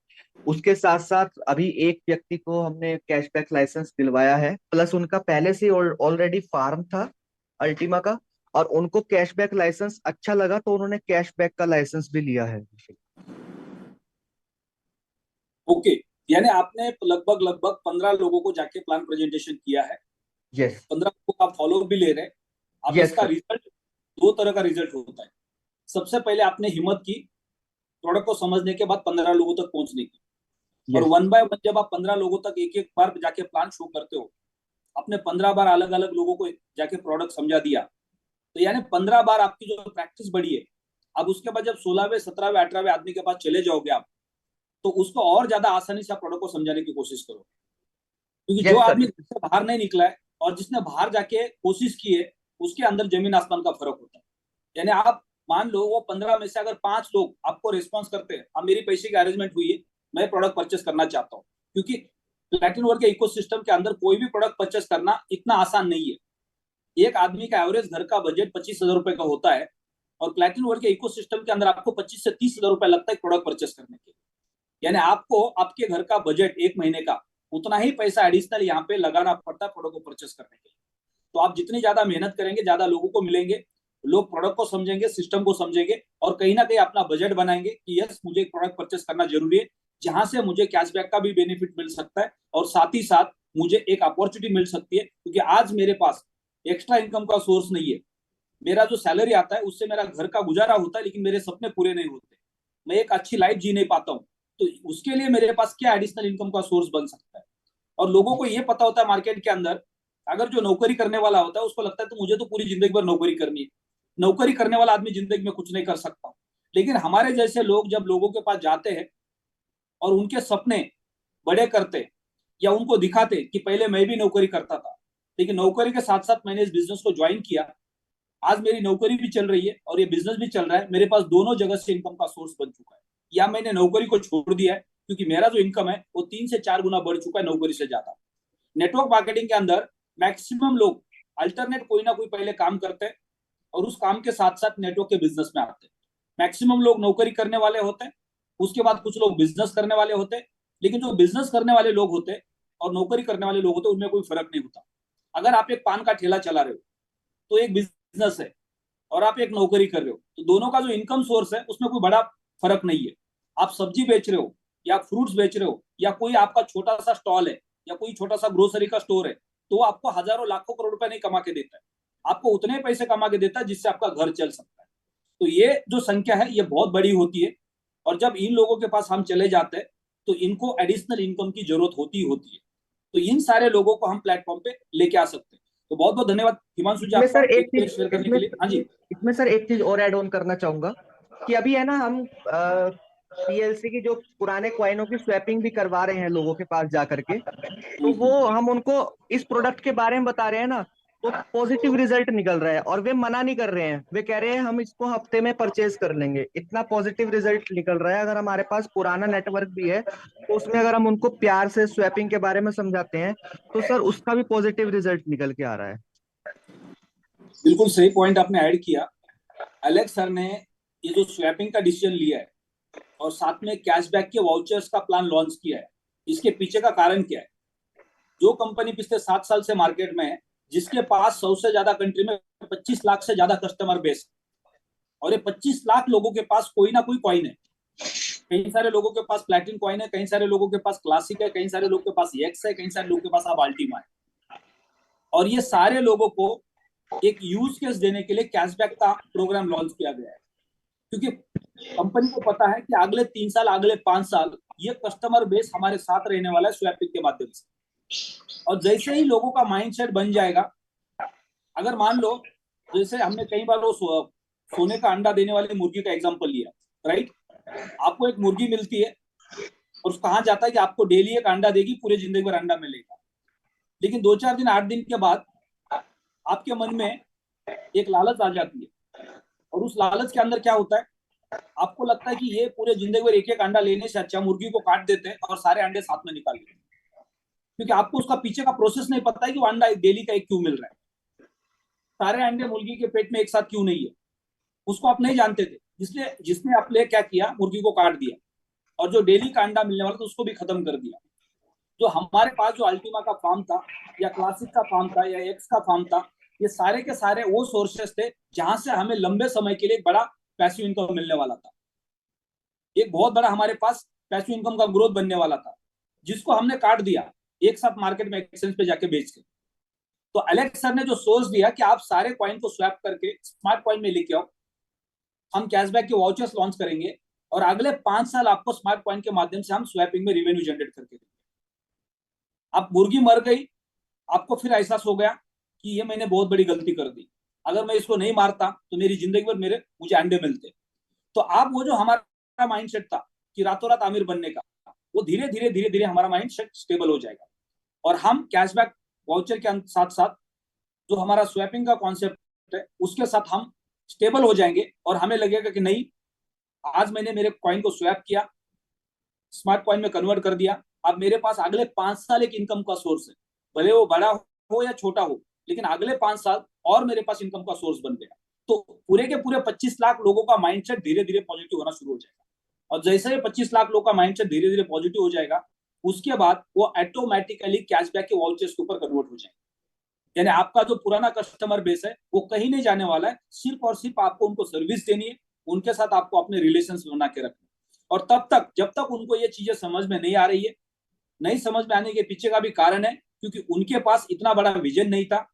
उसके साथ साथ अभी एक व्यक्ति को हमने कैशबैक लाइसेंस दिलवाया है, प्लस उनका पहले से ऑलरेडी फार्म था अल्टीमा का, और उनको कैशबैक लाइसेंस अच्छा लगा तो उन्होंने कैशबैक का लाइसेंस भी लिया है। ओके, यानी आपने लगभग लगभग 15 लोगों को जाके प्लान प्रेजेंटेशन किया है। यस। 15 लोगों का फॉलो भी ले रहे हैं। अब यस इसका सर। रिजल्ट दो तरह का रिजल्ट होता है। सबसे पहले आपने हिम्मत की प्रोडक्ट को समझने के बाद 15 लोगों तक पहुंचने की, और यस। वन बाय वन जब आप 15 लोगों तक एक एक बार जाके प्लान शो करते हो, आपने 15 बार अलग अलग लोगों को जाके प्रोडक्ट समझा दिया, तो यानी 15 बार आपकी जो प्रैक्टिस बढ़ी है। अब उसके बाद जब 16वें 17वें 18वें आदमी के पास चले जाओगे आप, तो उसको और ज्यादा आसानी से आप प्रोडक्ट को समझाने की कोशिश करो। क्योंकि जो यस सर। आदमी घर से बाहर नहीं निकला है और जिसने बाहर जाके कोशिश की है, उसके अंदर जमीन आसमान का फर्क होता है। यानी आप मान लो वो 15 में से अगर 5 लोग आपको रिस्पॉन्स करते हैं, अब मेरी पैसे की अरेंजमेंट हुई है, मैं प्रोडक्ट परचेस करना चाहता हूँ, क्योंकि प्लेटिन वर्क के इकोसिस्टम के अंदर कोई भी प्रोडक्ट परचेस करना इतना आसान नहीं है। एक आदमी का एवरेज घर का बजट 25,000 रुपए का होता है, और प्लैटिनम वर्ल्ड के इकोसिस्टम के अंदर आपको 25 से 30 हजार रुपए लगता है प्रोडक्ट परचेस करने के लिए। यानी आपको आपके घर का बजट एक महीने का उतना ही पैसा एडिशनल यहाँ पे लगाना पड़ता है प्रोडक्ट को परचेस करने के लिए। तो आप जितनी ज्यादा मेहनत करेंगे, ज्यादा लोगों को मिलेंगे, लोग प्रोडक्ट को समझेंगे, सिस्टम को समझेंगे, और कहीं ना कहीं अपना बजट बनाएंगे कि यस मुझे एक प्रोडक्ट परचेस करना जरूरी है, जहां से मुझे कैशबैक का भी बेनिफिट मिल सकता है, और साथ ही साथ मुझे एक अपॉर्चुनिटी मिल सकती है, क्योंकि आज मेरे पास एक्स्ट्रा इनकम का सोर्स नहीं है। मेरा जो सैलरी आता है उससे मेरा घर का गुजारा होता है, लेकिन मेरे सपने पूरे नहीं होते, मैं एक अच्छी लाइफ जी नहीं पाता हूँ। तो उसके लिए मेरे पास क्या एडिशनल इनकम का सोर्स बन सकता है? और लोगों को ये पता होता है मार्केट के अंदर, अगर जो नौकरी करने वाला होता है उसको लगता है तो मुझे तो पूरी जिंदगी भर नौकरी करनी है, नौकरी करने वाला आदमी जिंदगी में कुछ नहीं कर सकता। लेकिन हमारे जैसे लोग जब लोगों के पास जाते हैं और उनके सपने बड़े करते, या उनको दिखाते कि पहले मैं भी नौकरी करता था, लेकिन नौकरी के साथ साथ मैंने इस बिजनेस को ज्वाइन किया, आज मेरी नौकरी भी चल रही है और ये बिजनेस भी चल रहा है, मेरे पास दोनों जगह से इनकम का सोर्स बन चुका है, या मैंने नौकरी को छोड़ दिया है, क्योंकि मेरा जो इनकम है वो 3 से 4 गुना बढ़ चुका है नौकरी से ज्यादा। नेटवर्क मार्केटिंग के अंदर मैक्सिमम लोग अल्टरनेट कोई ना कोई पहले काम करते हैं, और उस काम के साथ साथ नेटवर्क के बिजनेस में आते हैं। मैक्सिमम लोग नौकरी करने वाले होते हैं, उसके बाद कुछ लोग बिजनेस करने वाले होते हैं, लेकिन जो बिजनेस करने वाले लोग होते हैं और नौकरी करने वाले लोग होते हैं उनमें कोई फर्क नहीं होता। अगर आप एक पान का ठेला चला रहे हो तो एक बिजनेस है, और आप एक नौकरी कर रहे हो, तो दोनों का जो इनकम सोर्स है उसमें कोई बड़ा फर्क नहीं है। आप सब्जी बेच रहे हो या फ्रूट्स बेच रहे हो, या कोई आपका छोटा सा स्टॉल है, या कोई छोटा सा ग्रोसरी का स्टोर है, तो आपको हजारों लाखों करोड़ रुपए नहीं कमा के देता है, आपको उतने पैसे कमा के देता है जिससे आपका घर चल सकता है। तो ये जो संख्या है ये बहुत बड़ी होती है, और जब इन लोगों के पास हम चले जाते हैं तो इनको एडिशनल इनकम की जरूरत होती है। तो इन सारे लोगों को हम प्लेटफॉर्म पे लेके आ सकते हैं। तो बहुत बहुत धन्यवाद हिमांशु जी इसमें सर आपका एक चीज एक्सपीरियंस शेयर करने इसमें के लिए। हाँ जी। इसमें सर एक चीज और ऐड ऑन करना चाहूंगा कि अभी है ना हम पीएलसी की जो पुराने कॉइनों की स्वैपिंग भी करवा रहे हैं लोगों के पास जा करके। तो वो हम उनको इस प्रोडक्ट के बारे में बता रहे हैं ना, तो पॉजिटिव रिजल्ट निकल रहा है और वे मना नहीं कर रहे हैं, वे कह रहे हैं हम इसको हफ्ते में परचेज कर लेंगे। इतना पॉजिटिव रिजल्ट निकल रहा है। अगर हमारे पास पुराना नेटवर्क भी है तो उसमें अगर हम उनको प्यार से स्वैपिंग के बारे में समझाते हैं तो सर उसका भी पॉजिटिव रिजल्ट निकल के आ रहा है। बिल्कुल सही पॉइंट आपने ऐड किया। एलेक्स सर ने ये जो स्वैपिंग का डिसीजन लिया है और साथ में कैशबैक के वाउचर्स का प्लान लॉन्च किया है, इसके पीछे का कारण क्या है? जो कंपनी पिछले 7 साल से मार्केट में है, जिसके पास 100 से ज्यादा कंट्री में 25 लाख से ज्यादा कस्टमर बेस, और ये 25 लाख लोगों के पास कोई ना कोई कॉइन है। कई सारे लोगों के पास प्लेटिन कॉइन है, कई सारे लोगों के पास क्लासिक है, कई सारे लोगों के पास एक्स है, कई सारे लोगों के पास अब अल्टीमा है। और ये सारे लोगों को एक यूज केस देने के लिए कैशबैक का प्रोग्राम लॉन्च किया गया है, क्योंकि कंपनी को पता है कि अगले 3 साल, अगले 5 साल ये कस्टमर बेस हमारे साथ रहने वाला है स्वैपिंग के माध्यम से। और जैसे ही लोगों का माइंडसेट बन जाएगा, अगर मान लो जैसे हमने कई बार वो सोने का अंडा देने वाली मुर्गी का एग्जांपल लिया, राइट? आपको एक मुर्गी मिलती है और कहा जाता है कि आपको डेली एक अंडा देगी, पूरे जिंदगी भर अंडा मिलेगा। लेकिन 2-4 दिन, 8 दिन के बाद आपके मन में एक लालच आ जाती है, और उस लालच के अंदर क्या होता है, आपको लगता है कि ये पूरे जिंदगी भर एक एक अंडा लेने से अच्छा मुर्गी को काट देते हैं और सारे अंडे साथ में निकाल लेते हैं, क्योंकि आपको उसका पीछे का प्रोसेस नहीं पता है कि वो अंडा डेली का एक क्यों मिल रहा है, सारे अंडे मुर्गी के पेट में एक साथ क्यों नहीं है, उसको आप नहीं जानते थे। इसलिए जिसने आपने क्या किया, मुर्गी को काट दिया, और जो डेली का अंडा मिलने वाला था उसको भी खत्म कर दिया। जो हमारे पास जो अल्टीमा का फार्म था, या क्लासिक का फार्म था, या एक्स का फार्म था, ये सारे के सारे वो सोर्सेस थे जहां से हमें लंबे समय के लिए एक बड़ा पैसिव इनकम मिलने वाला था, एक बहुत बड़ा हमारे पास पैसिव इनकम का ग्रोथ बनने वाला था, जिसको हमने काट दिया एक साथ मार्केट में एक्सचेंज पे जाके बेच के। तो एलेक्स सर ने जो सोर्स दिया कि आप सारे कॉइन को स्वैप करके स्मार्ट कॉइन में लेके आओ, हम कैशबैक के वाउचर्स लॉन्च करेंगे, और अगले 5 साल आपको स्मार्ट कॉइन के माध्यम से हम स्वैपिंग में रेवेन्यू जनरेट करके देंगे। अब मुर्गी मर गई, आपको फिर एहसास हो गया कि ये मैंने बहुत बड़ी गलती कर दी, अगर मैं इसको नहीं मारता तो मेरी जिंदगी भर मुझे अंडे मिलते। तो आप वो जो हमारा माइंडसेट था कि रातों रात आमिर बनने का, वो धीरे धीरे धीरे धीरे हमारा माइंडसेट स्टेबल हो जाएगा, और हम कैशबैक वाउचर के साथ साथ जो हमारा स्वैपिंग का कॉन्सेप्ट है उसके साथ हम स्टेबल हो जाएंगे, और हमें लगेगा कि नहीं, आज मैंने मेरे कॉइन को स्वैप किया, स्मार्ट कॉइन में कन्वर्ट कर दिया, अब मेरे पास अगले 5 साल एक इनकम का सोर्स है, भले वो बड़ा हो या छोटा हो, लेकिन अगले 5 साल और मेरे पास इनकम का सोर्स बन गया। तो पूरे के पूरे 25 लाख लोगों का माइंडसेट धीरे धीरे पॉजिटिव होना शुरू हो जाएगा। और जैसे ही 25 लाख लोगों का माइंडसेट धीरे धीरे पॉजिटिव हो जाएगा, उसके बाद वो ऑटोमेटिकली कैशबैक के वाउचर्स के ऊपर कन्वर्ट हो जाएंगे। यानी आपका जो पुराना कस्टमर बेस है वो कहीं नहीं जाने वाला है, सिर्फ और सिर्फ आपको उनको सर्विस देनी है, उनके साथ आपको अपने रिलेशन बना के रखना है। और तब तक जब तक उनको ये चीजें समझ में नहीं आ रही है, नहीं समझ में आने के पीछे का भी कारण है क्योंकि उनके पास इतना बड़ा विजन नहीं था,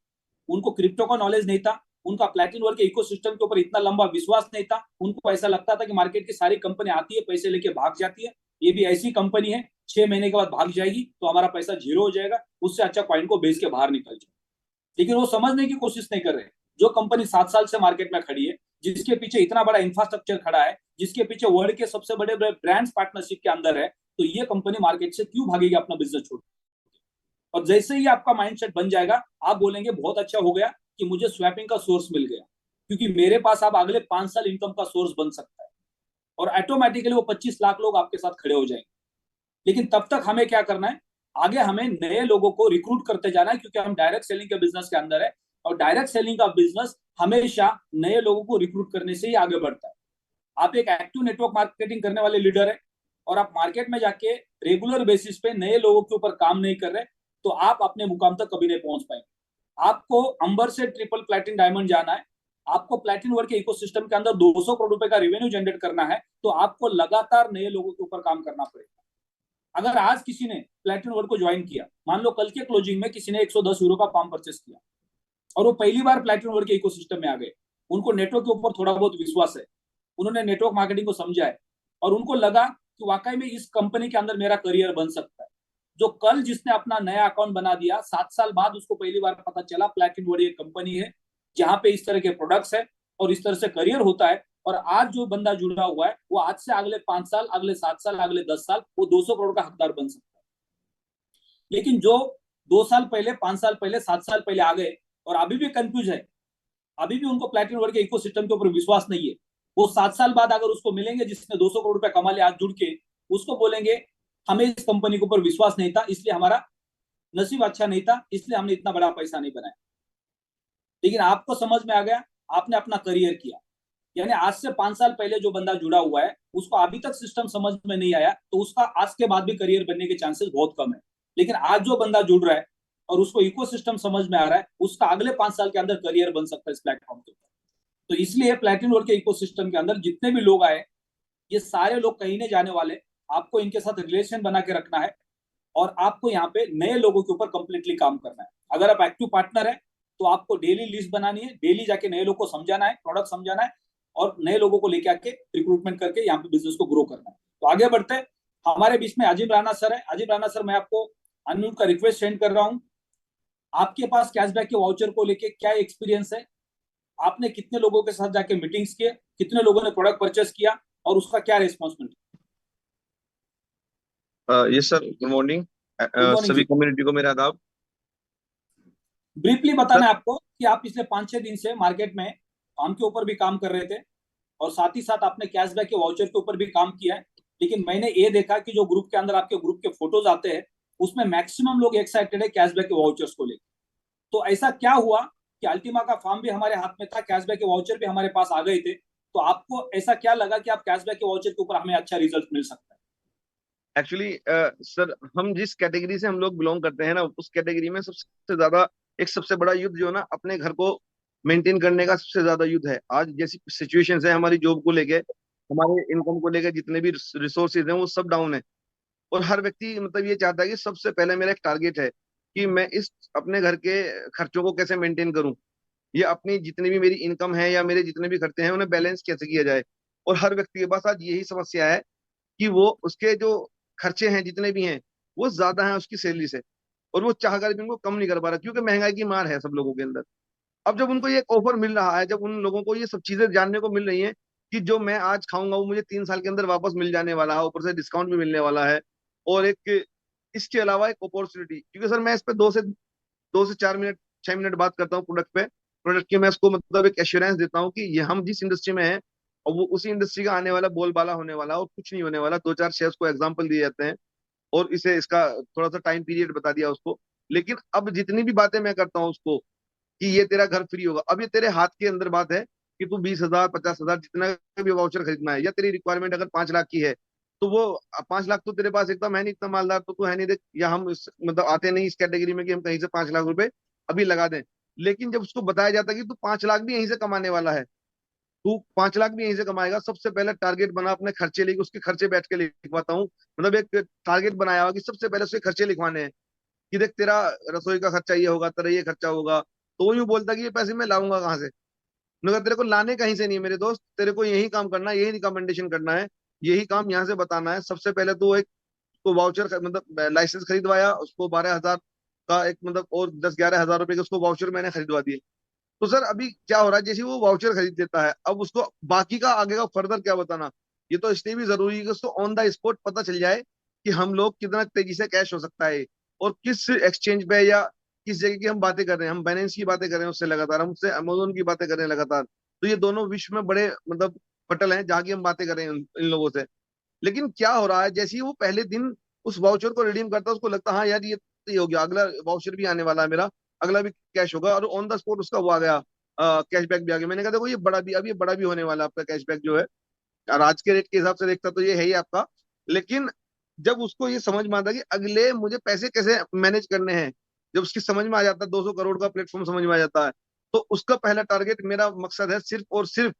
उनको क्रिप्टो का नॉलेज नहीं था, उनका प्लेटिन वर्क के इकोसिस्टम के ऊपर इतना लंबा विश्वास नहीं था। उनको ऐसा लगता था कि मार्केट की सारी कंपनी आती है, पैसे लेके भाग जाती है, ये भी ऐसी कंपनी है 6 महीने के बाद भाग जाएगी तो हमारा पैसा जीरो हो जाएगा, उससे अच्छा कॉइन को बेच के बाहर निकल जाए। लेकिन वो समझने की कोशिश नहीं कर रहे। जो कंपनी 7 साल से मार्केट में खड़ी है, जिसके पीछे इतना बड़ा इंफ्रास्ट्रक्चर खड़ा है, जिसके पीछे वर्ल्ड के सबसे बड़े बड़े ब्रांड्स पार्टनरशिप के अंदर है, तो ये कंपनी मार्केट से क्यों भागेगी अपना बिजनेस छोड़। और जैसे ही आपका माइंडसेट बन जाएगा, आप बोलेंगे बहुत अच्छा हो गया कि मुझे स्वैपिंग का सोर्स मिल गया, क्योंकि मेरे पास अब अगले 5 साल इनकम का सोर्स बन सकता है। और ऑटोमेटिकली वो 25 लाख लोग आपके साथ खड़े हो जाएंगे। लेकिन तब तक हमें क्या करना है, आगे हमें नए लोगों को रिक्रूट करते जाना है, क्योंकि हम डायरेक्ट सेलिंग के बिजनेस के अंदर है। और डायरेक्ट सेलिंग का बिजनेस हमेशा नए लोगों को रिक्रूट करने से ही आगे बढ़ता है। आप एक एक्टिव नेटवर्क मार्केटिंग करने वाले लीडर है और आप मार्केट में जाके रेगुलर बेसिस पे नए लोगों के ऊपर काम नहीं कर रहे, तो आप अपने मुकाम तक कभी नहीं पहुंच पाएंगे। आपको अंबर से ट्रिपल प्लेटिन डायमंड जाना है, आपको प्लेटिन वर्क के इकोसिस्टम के अंदर 200 करोड़ रुपए का रेवेन्यू जनरेट करना है, तो आपको लगातार नए लोगों के ऊपर काम करना पड़ेगा। अगर आज किसी ने प्लेटिन वर्क को ज्वाइन किया, मान लो कल के क्लोजिंग में किसी ने 110 यूरो का पाम परचेस किया और वो पहली बार प्लेटिन वर्क के इकोसिस्टम में आ गए, उनको नेटवर्क के ऊपर थोड़ा बहुत विश्वास है, उन्होंने नेटवर्क मार्केटिंग को समझा है और उनको लगा कि वाकई में इस कंपनी के अंदर मेरा करियर बन सकता है। जो कल जिसने अपना नया अकाउंट बना दिया, 7 साल बाद उसको पहली बार पता चला प्लेटिन वर्क एक कंपनी है जहां पे इस तरह के प्रोडक्ट्स है और इस तरह से करियर होता है। और आज जो बंदा जुड़ा हुआ है वो आज से अगले 5 साल, अगले 7 साल, अगले 10 साल वो 200 करोड़ का हकदार बन सकता है। लेकिन जो 2 साल पहले, 5 साल पहले, 7 साल पहले आ गए और अभी भी कंफ्यूज है, अभी भी उनको प्लेटिन वर्क के इकोसिस्टम के ऊपर विश्वास नहीं है, वो 7 साल बाद अगर उसको मिलेंगे जिसने 200 करोड़ रुपए कमा लिया आज जुड़ के, उसको बोलेंगे हमें इस कंपनी के ऊपर विश्वास नहीं था, इसलिए हमारा नसीब अच्छा नहीं था, इसलिए हमने इतना बड़ा पैसा नहीं बनाया। लेकिन आपको समझ में आ गया, आपने अपना करियर किया। यानी आज से 5 साल पहले जो बंदा जुड़ा हुआ है उसको अभी तक सिस्टम समझ में नहीं आया, तो उसका आज के बाद भी करियर बनने के चांसेस बहुत कम है। लेकिन आज जो बंदा जुड़ रहा है और उसको इकोसिस्टम समझ में आ रहा है, उसका अगले 5 साल के अंदर करियर बन सकता है इस प्लेटफॉर्म के ऊपर। तो इसलिए प्लेटिन वर्क के इकोसिस्टम के अंदर जितने भी लोग आए, ये सारे लोग कहीं नहीं जाने वाले। आपको इनके साथ रिलेशन बना के रखना है और आपको यहाँ पे नए लोगों के ऊपर कंप्लीटली काम करना है। अगर आप एक्टिव पार्टनर है तो आपको डेली लिस्ट बनानी है, डेली जाके नए लोगों को समझाना है, प्रोडक्ट समझाना है और नए लोगों को लेके आके रिक्रूटमेंट करके यहाँ पे बिजनेस को ग्रो करना है। तो आगे बढ़ते हैं। हमारे बीच में अजीम राणा सर है। अजीम राणा सर, मैं आपको अनम्यूट का रिक्वेस्ट सेंड कर रहा हूँ। आपके पास कैशबैक के वाउचर को लेके क्या एक्सपीरियंस है, आपने कितने लोगों के साथ जाके मीटिंग्स किए, कितने लोगों ने प्रोडक्ट परचेस किया और उसका क्या रिस्पॉन्स मिला? Yes sir, good morning. Good morning सभी जी। कम्युनिटी को मेरा आदाब। ब्रीफली सर बताना है आपको कि आप पिछले 5-6 दिन से मार्केट में काम के ऊपर भी काम कर रहे थे और साथ ही साथ आपने कैशबैक के वाउचर के ऊपर भी काम किया है। लेकिन मैंने ये देखा कि जो ग्रुप के अंदर आपके ग्रुप के फोटोज आते हैं उसमें मैक्सिमम लोग एक्साइटेड है कैशबैक के वाउचर्स को लेकर। तो ऐसा क्या हुआ कि अल्टीमा का फॉर्म भी हमारे हाथ में था, कैशबैक के वाउचर भी हमारे पास आ गए थे, तो आपको ऐसा क्या लगा कि आप कैशबैक के वाउचर के ऊपर हमें अच्छा रिजल्ट मिल सकता है? एक्चुअली सर, हम जिस कैटेगरी से हम लोग बिलोंग करते हैं ना, उस कैटेगरी में सबसे ज्यादा एक सबसे बड़ा युद्ध जो है ना, अपने घर को मेंटेन करने का सबसे ज्यादा युद्ध है। आज जैसी सिचुएशन है हमारी जॉब को लेके, हमारे इनकम को लेके, जितने भी रिसोर्सेज हैं वो सब डाउन है। और हर व्यक्ति मतलब ये चाहता है कि सबसे पहले मेरा एक टारगेट है कि मैं इस अपने घर के खर्चों को कैसे मेंटेन करूं, या अपनी जितनी भी मेरी इनकम है या मेरे जितने भी खर्चे हैं उन्हें बैलेंस कैसे किया जाए। और हर व्यक्ति के पास आज यही समस्या है कि वो उसके जो खर्चे हैं जितने भी हैं वो ज्यादा हैं उसकी सैलरी से, और वो चाह कर भी उनको कम नहीं कर पा रहा, क्योंकि महंगाई की मार है सब लोगों के अंदर। अब जब उनको ये ऑफर मिल रहा है, जब उन लोगों को ये सब चीजें जानने को मिल रही हैं कि जो मैं आज खाऊंगा वो मुझे 3 साल के अंदर वापस मिल जाने वाला है, ऊपर से डिस्काउंट भी मिलने वाला है, और एक इसके अलावा एक अपॉर्चुनिटी, क्योंकि सर मैं इस पे 2 से 4 मिनट 6 मिनट बात करता हूँ प्रोडक्ट पे। प्रोडक्ट की मैं इसको मतलब एक एश्योरेंस देता हूँ कि ये हम जिस इंडस्ट्री में हैं और वो उसी इंडस्ट्री का आने वाला बोलबाला होने वाला, और कुछ नहीं होने वाला। 2-4 शेयर्स को एग्जांपल दिए जाते हैं और इसे इसका थोड़ा सा टाइम पीरियड बता दिया उसको। लेकिन अब जितनी भी बातें मैं करता हूँ उसको, कि ये तेरा घर फ्री होगा। अब ये तेरे हाथ के अंदर बात है कि तू 20,000 50,000 जितना भी वाउचर खरीदना है, या तेरी रिक्वायरमेंट अगर 5 लाख की है, तो वो 5 लाख तो तेरे पास एकदम है नहीं, इतना मालदार तो तू है नहीं, देख, या हम मतलब आते नहीं इस कैटेगरी में कि हम कहीं से 5 लाख रुपए अभी लगा दें। लेकिन जब उसको बताया जाता है कि तू 5 लाख भी यहीं से कमाने वाला है, तू 5 लाख भी यहीं से कमाएगा, सबसे पहले टारगेट बना अपने खर्चे लेके, उसके खर्चे बैठ के लिखवाता हूँ। मतलब एक टारगेट बनाया हुआ कि सबसे पहले उसके खर्चे लिखवाने हैं, कि देख तेरा रसोई का खर्चा ये होगा, तेरा ये खर्चा होगा। तो वो यूं बोलता कि ये पैसे मैं लाऊंगा कहाँ से। मगर तेरे को लाने कहीं से नहीं है मेरे दोस्त, तेरे को यही काम करना है, यही रिकमेंडेशन करना है, यही काम यहाँ से बताना है। सबसे पहले तो एक तो वाउचर मतलब लाइसेंस खरीदवाया उसको 12,000 का, एक मतलब और 10-11 हज़ार रुपए के उसको वाउचर मैंने खरीदवा दिए। तो सर अभी क्या हो रहा है, जैसे वो वाउचर खरीद लेता है, अब उसको बाकी का आगे का फर्दर क्या बताना, ये तो इसलिए भी जरूरी है कि उसको ऑन द स्पॉट पता चल जाए कि हम लोग कितना तेजी से कैश हो सकता है, और किस एक्सचेंज पे या किस जगह की हम बातें कर रहे हैं। हम बाइनेंस की बातें कर रहे हैं उससे लगातार, हम उससे अमेजोन की बातें कर रहे हैं लगातार। तो ये दोनों विश्व में बड़े मतलब पटल हैं जहाँ की हम बातें कर रहे हैं इन लोगों से। लेकिन क्या हो रहा है, जैसे ही वो पहले दिन उस वाउचर को रिडीम करता है, उसको लगता है हाँ यार ये हो गया, अगला वाउचर भी आने वाला है मेरा, अगला भी कैश होगा, और ऑन द स्पॉट उसका वो आ गया, कैशबैक भी आ गया। मैंने कहा देखो ये बड़ा भी, अब ये बड़ा भी होने वाला है आपका कैशबैक जो है। और आज के रेट के हिसाब से देखता तो ये है ही आपका। लेकिन जब उसको ये समझ में आता है कि अगले मुझे पैसे कैसे मैनेज करने हैं, जब उसकी समझ में आ जाता है, 200 करोड़ का प्लेटफॉर्म समझ में आ जाता है, तो उसका पहला टारगेट, मेरा मकसद है सिर्फ और सिर्फ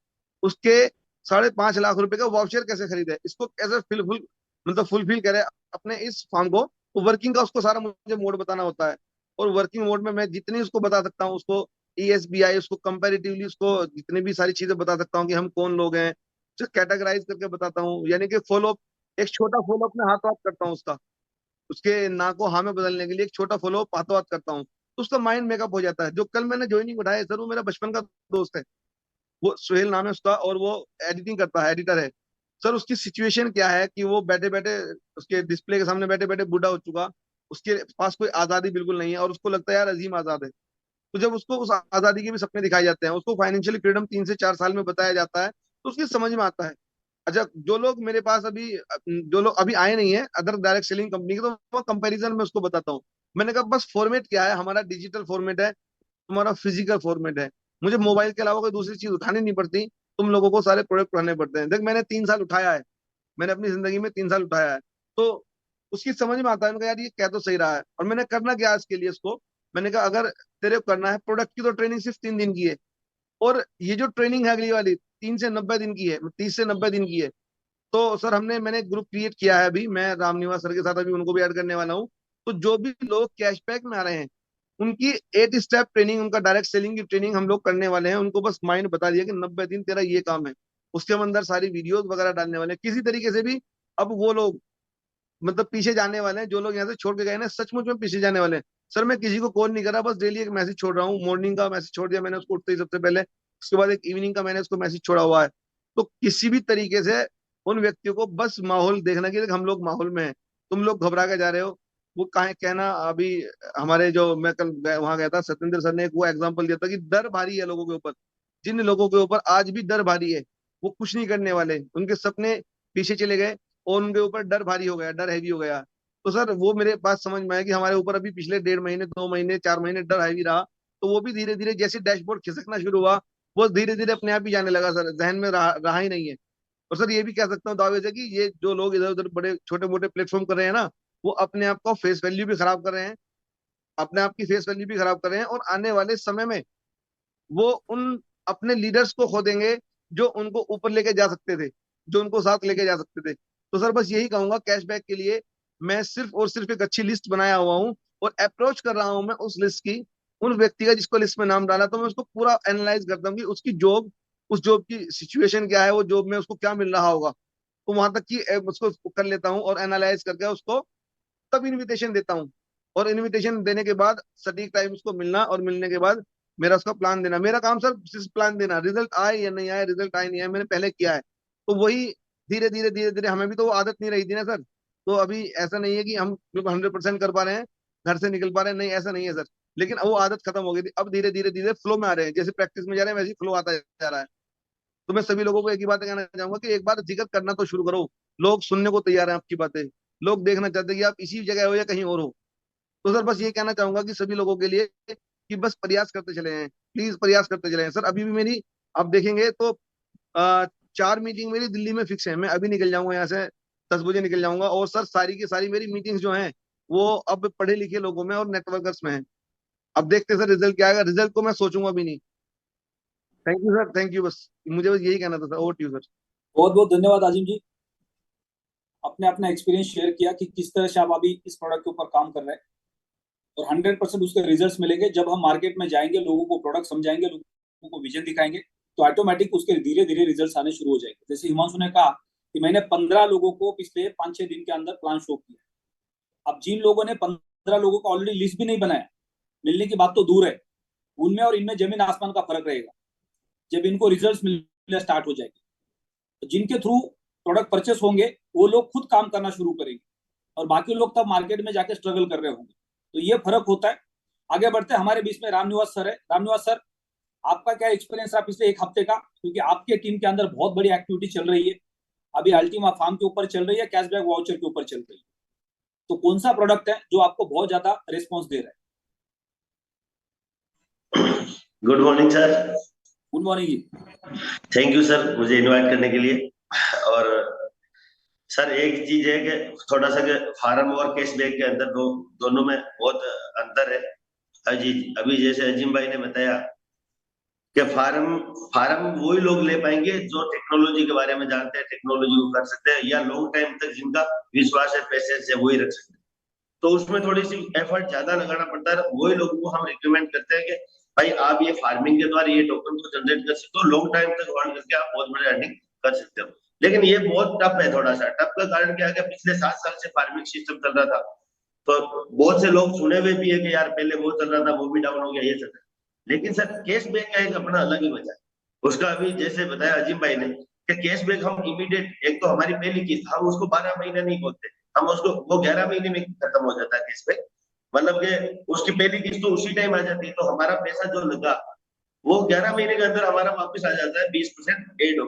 उसके 5.5 लाख रुपए का वाउचर कैसे खरीदे, इसको कैसे फिल मतलब फुलफिल करे अपने इस फॉर्म को। तो वर्किंग का उसको सारा मुझे मोड बताना होता है। और वर्किंग मोड में मैं जितनी उसको बता सकता हूँ, उसको ESBI, उसको कंपेरेटिवली, उसको जितनी भी सारी चीजें बता सकता हूँ कि हम कौन लोग हैं, जो कैटेगराइज करके बताता हूँ। यानी कि फॉलो, एक छोटा फॉलो अपने हाथों हाथ करता हूँ उसका, उसके ना को हाँ में बदलने के लिए एक छोटा फॉलो हाथों हाथ करता हूँ, तो उसका माइंड मेकअप हो जाता है। जो कल मैंने ज्वाइनिंग उठाया है सर, वो मेरा बचपन का दोस्त है, वो सुहेल नाम है उसका, और वो एडिटिंग करता है, एडिटर है। सर उसकी सिचुएशन क्या है कि वो बैठे बैठे उसके डिस्प्ले के सामने बैठे बैठे बूढ़ा हो चुका, उसके पास कोई आजादी बिल्कुल नहीं है, और उसको लगता है यार अजीम आजाद है। तो जब उसको उस आजादी के भी सपने दिखाए जाते हैं, उसको फाइनेंशियल फ्रीडम 3 से 4 साल में बताया जाता है, तो उसकी समझ में आता है। अच्छा, जो लोग मेरे पास अभी, जो लोग अभी आए नहीं है अदर डायरेक्ट सेलिंग कंपनी के, तो वो कंपैरिजन में उसको बताता हूँ। मैंने कहा बस फॉर्मेट क्या है, हमारा डिजिटल फॉर्मेट है, तुम्हारा फिजिकल फॉर्मेट है। मुझे मोबाइल के अलावा कोई दूसरी चीज उठानी नहीं पड़ती, तुम लोगों को सारे प्रोडक्ट उठाने पड़ते हैं। देख मैंने 3 साल उठाया है, मैंने अपनी जिंदगी में 3 साल उठाया है। तो उसकी समझ में आता है, मैंने कहा यार ये कह तो सही रहा है। और मैंने करना क्या है इसके लिए इसको, मैंने कहा अगर तेरे को करना है, प्रोडक्ट की तो ट्रेनिंग सिर्फ 3 दिन की है, और ये जो ट्रेनिंग है अगली वाली 3 से 90 दिन की है, 30 से 90 दिन की है। तो सर मैंने एक ग्रुप क्रिएट किया है अभी, मैं रामनिवास सर के साथ अभी उनको भी ऐड करने वाला हूँ। तो जो भी लोग कैशबैक में आ रहे हैं, उनकी 8 स्टेप ट्रेनिंग, उनका डायरेक्ट सेलिंग की ट्रेनिंग हम लोग करने वाले हैं। उनको बस माइंड बता दिया कि 90 दिन तेरा ये काम है, उसके हम अंदर सारी वीडियोस वगैरह डालने वाले हैं किसी तरीके से भी। अब वो लोग मतलब पीछे जाने वाले हैं, जो लोग यहाँ से छोड़ के गए ना, सचमुच में पीछे जाने वाले हैं। सर मैं किसी को कॉल नहीं कर रहा, बस डेली एक मैसेज छोड़ रहा हूँ। मॉर्निंग का मैसेज छोड़ दिया मैंने उसको उठते ही सबसे पहले, उसके बाद एक इवनिंग का मैंने उसको मैसेज छोड़ा हुआ है। तो किसी भी तरीके से उन व्यक्तियों को बस माहौल देखना कि हम लोग माहौल में हैं, तुम लोग घबरा के जा रहे हो। वो कहा कहना अभी, हमारे जो मैं कल वहां गया था, सत्येंद्र सर ने एक वो एग्जाम्पल दिया था कि डर भारी है लोगों के ऊपर, जिन लोगों के ऊपर आज भी डर भारी है, वो कुछ नहीं करने वाले, उनके सपने पीछे चले गए, और उनके ऊपर डर भारी हो गया, डर हैवी हो गया। तो सर वो मेरे पास समझ में आया कि हमारे ऊपर अभी पिछले 1.5 महीने 2 महीने 4 महीने डर हैवी रहा। तो वो भी धीरे धीरे जैसे डैशबोर्ड खिसकना शुरू हुआ, वो धीरे धीरे अपने आप ही जाने लगा सर, जहन में रहा ही नहीं है। और सर ये भी कह सकता हूँ दावे से कि ये जो लोग इधर उधर बड़े छोटे मोटे प्लेटफॉर्म कर रहे हैं ना, वो अपने आप का फेस वैल्यू भी खराब कर रहे हैं, अपने आप की फेस वैल्यू भी खराब कर रहे हैं, और आने वाले समय में वो उन अपने लीडर्स को खो देंगे, जो उनको ऊपर लेके जा सकते थे, जो उनको साथ लेके जा सकते थे। तो सर बस यही कहूंगा, कैशबैक के लिए मैं सिर्फ और सिर्फ एक अच्छी लिस्ट बनाया हुआ हूँ, और अप्रोच कर रहा हूँ मैं उस लिस्ट की, उन व्यक्ति का जिसको लिस्ट में नाम डाला, तो मैं उसको पूरा एनालाइज करता हूँ कि उसकी जॉब, उस जॉब की सिचुएशन क्या है, वो जॉब में उसको क्या मिल रहा होगा। तो वहां तक की उसको कर लेता हूँ, और एनालाइज करके उसको तब इनविटेशन देता हूँ। और इनविटेशन देने के बाद सटीक टाइम उसको मिलना, और मिलने के बाद मेरा उसका प्लान देना। मेरा काम सर सिर्फ प्लान देना, रिजल्ट आए या नहीं आए, रिजल्ट आए नहीं आए, मैंने पहले किया है। तो वही धीरे धीरे धीरे धीरे, हमें भी तो वो आदत नहीं रही थी ना सर। तो अभी ऐसा नहीं है कि हम 100% कर पा रहे हैं, घर से निकल पा रहे हैं, नहीं ऐसा नहीं है सर। लेकिन वो आदत खत्म हो गई थी, अब धीरे धीरे धीरे फ्लो में आ रहे हैं, जैसे प्रैक्टिस में जा रहे हैं वैसे फ्लो आता जा रहा है। तो मैं सभी लोगों को एक ही बात कहना चाहूंगा कि एक बार जिक्र करना तो शुरू करो, लोग सुनने को तैयार हैं आपकी बातें, लोग देखना चाहते हैं कि आप इसी जगह हो या कहीं और हो। तो सर बस ये कहना चाहूंगा कि सभी लोगों के लिए कि कि बस प्रयास करते चले हैं, प्लीज प्रयास करते चले हैं। सर अभी भी मेरी आप देखेंगे तो 4 मीटिंग मेरी दिल्ली में फिक्स है। मैं अभी निकल जाऊंगा यहाँ से, 10 बजे निकल जाऊंगा। और सर सारी की सारी मेरी मीटिंग्स जो हैं वो अब पढ़े लिखे लोगों में और नेटवर्कर्स में है। अब देखते हैं सर रिजल्ट क्या आएगा, रिजल्ट को मैं सोचूंगा भी नहीं। Thank you sir, thank you. बस मुझे बस यही कहना था sir. Over to you sir. बहुत बहुत धन्यवाद आजिम जी, आपने अपना एक्सपीरियंस शेयर किया कि किस तरह से आप अभी इस प्रोडक्ट के ऊपर काम कर रहे हैं, और 100% उसके रिजल्ट्स मिलेंगे जब हम मार्केट में जाएंगे, लोगों को प्रोडक्ट समझाएंगे, लोगों को विजन दिखाएंगे, तो ऑटोमेटिक उसके धीरे धीरे रिजल्ट्स आने शुरू हो जाएंगे। जैसे हिमांशु ने कहा कि मैंने 15 लोगों को पिछले 5-6 दिन के अंदर प्लान शो किया। अब जिन लोगों ने 15 लोगों का ऑलरेडी लिस्ट भी नहीं बनाया, मिलने की बात तो दूर है, उनमें और इनमें जमीन आसमान का फर्क रहेगा जब इनको रिजल्ट्स मिलने स्टार्ट हो जाएंगे। तो जिनके थ्रू प्रोडक्ट परचेस होंगे वो लोग खुद काम करना शुरू करेंगे, और बाकी लोग तब मार्केट में जाके स्ट्रगल कर रहे होंगे। तो ये फर्क होता है। आगे बढ़ते हैं, हमारे बीच में रामनिवास सर है। रामनिवास सर, आपका क्या एक्सपीरियंस रहा पिछले 1 हफ्ते का, क्योंकि आपके टीम के अंदर बहुत बड़ी एक्टिविटी चल रही है अभी, अल्टीमा फार्म के ऊपर चल रही है, कैशबैक वाउचर के ऊपर चल रही है, तो कौन सा प्रोडक्ट है जो आपको बहुत ज्यादा रिस्पॉन्स दे रहा है? Good morning sir. Good morning जी। थैंक यू सर मुझे इनवाइट करने के लिए। और सर एक चीज है कि थोड़ा सा कि फार्म और कैशबैक के अंदर दोनों में बहुत अंतर है। अभी जैसे अजीम भाई ने बताया कि फार्म फार्म वही लोग ले पाएंगे जो टेक्नोलॉजी के बारे में जानते हैं, टेक्नोलॉजी को कर सकते हैं, या लॉन्ग टाइम तक जिनका विश्वास है, पेशेंस है, वही रख सकते हैं। तो उसमें थोड़ी सी एफर्ट ज्यादा लगाना पड़ता है। वही लोगों को हम रिकमेंड करते हैं कि भाई आप ये फार्मिंग के द्वारा ये टोकन को जनरेट कर सकते हो, लॉन्ग टाइम तक होल्ड करके आप बहुत बड़े अर्निंग कर सकते हो। लेकिन ये बहुत टफ है। थोड़ा सा टफ का कारण क्या है कि पिछले 7 साल से फार्मिंग सिस्टम चल रहा था, तो बहुत से लोग सुने हुए भी है कि यार पहले वो चल रहा था, वो भी डाउन हो गया, ये चल रहा है। लेकिन सर कैशबैक का एक अपना अलग ही मजा है उसका। अभी जैसे बताया अजीम भाई ने कि कैशबैक हम इमीडिएट, एक तो हमारी पहली किस्त हम उसको 12 महीने नहीं बोलते, हम उसको वो 11 महीने में खत्म हो जाता है कैशबैक। मतलब कि उसकी पहली किस्त तो उसी टाइम आ जाती है, तो हमारा पैसा जो लगा वो 11 महीने के अंदर हमारा वापस आ जाता है, 20% एड हो।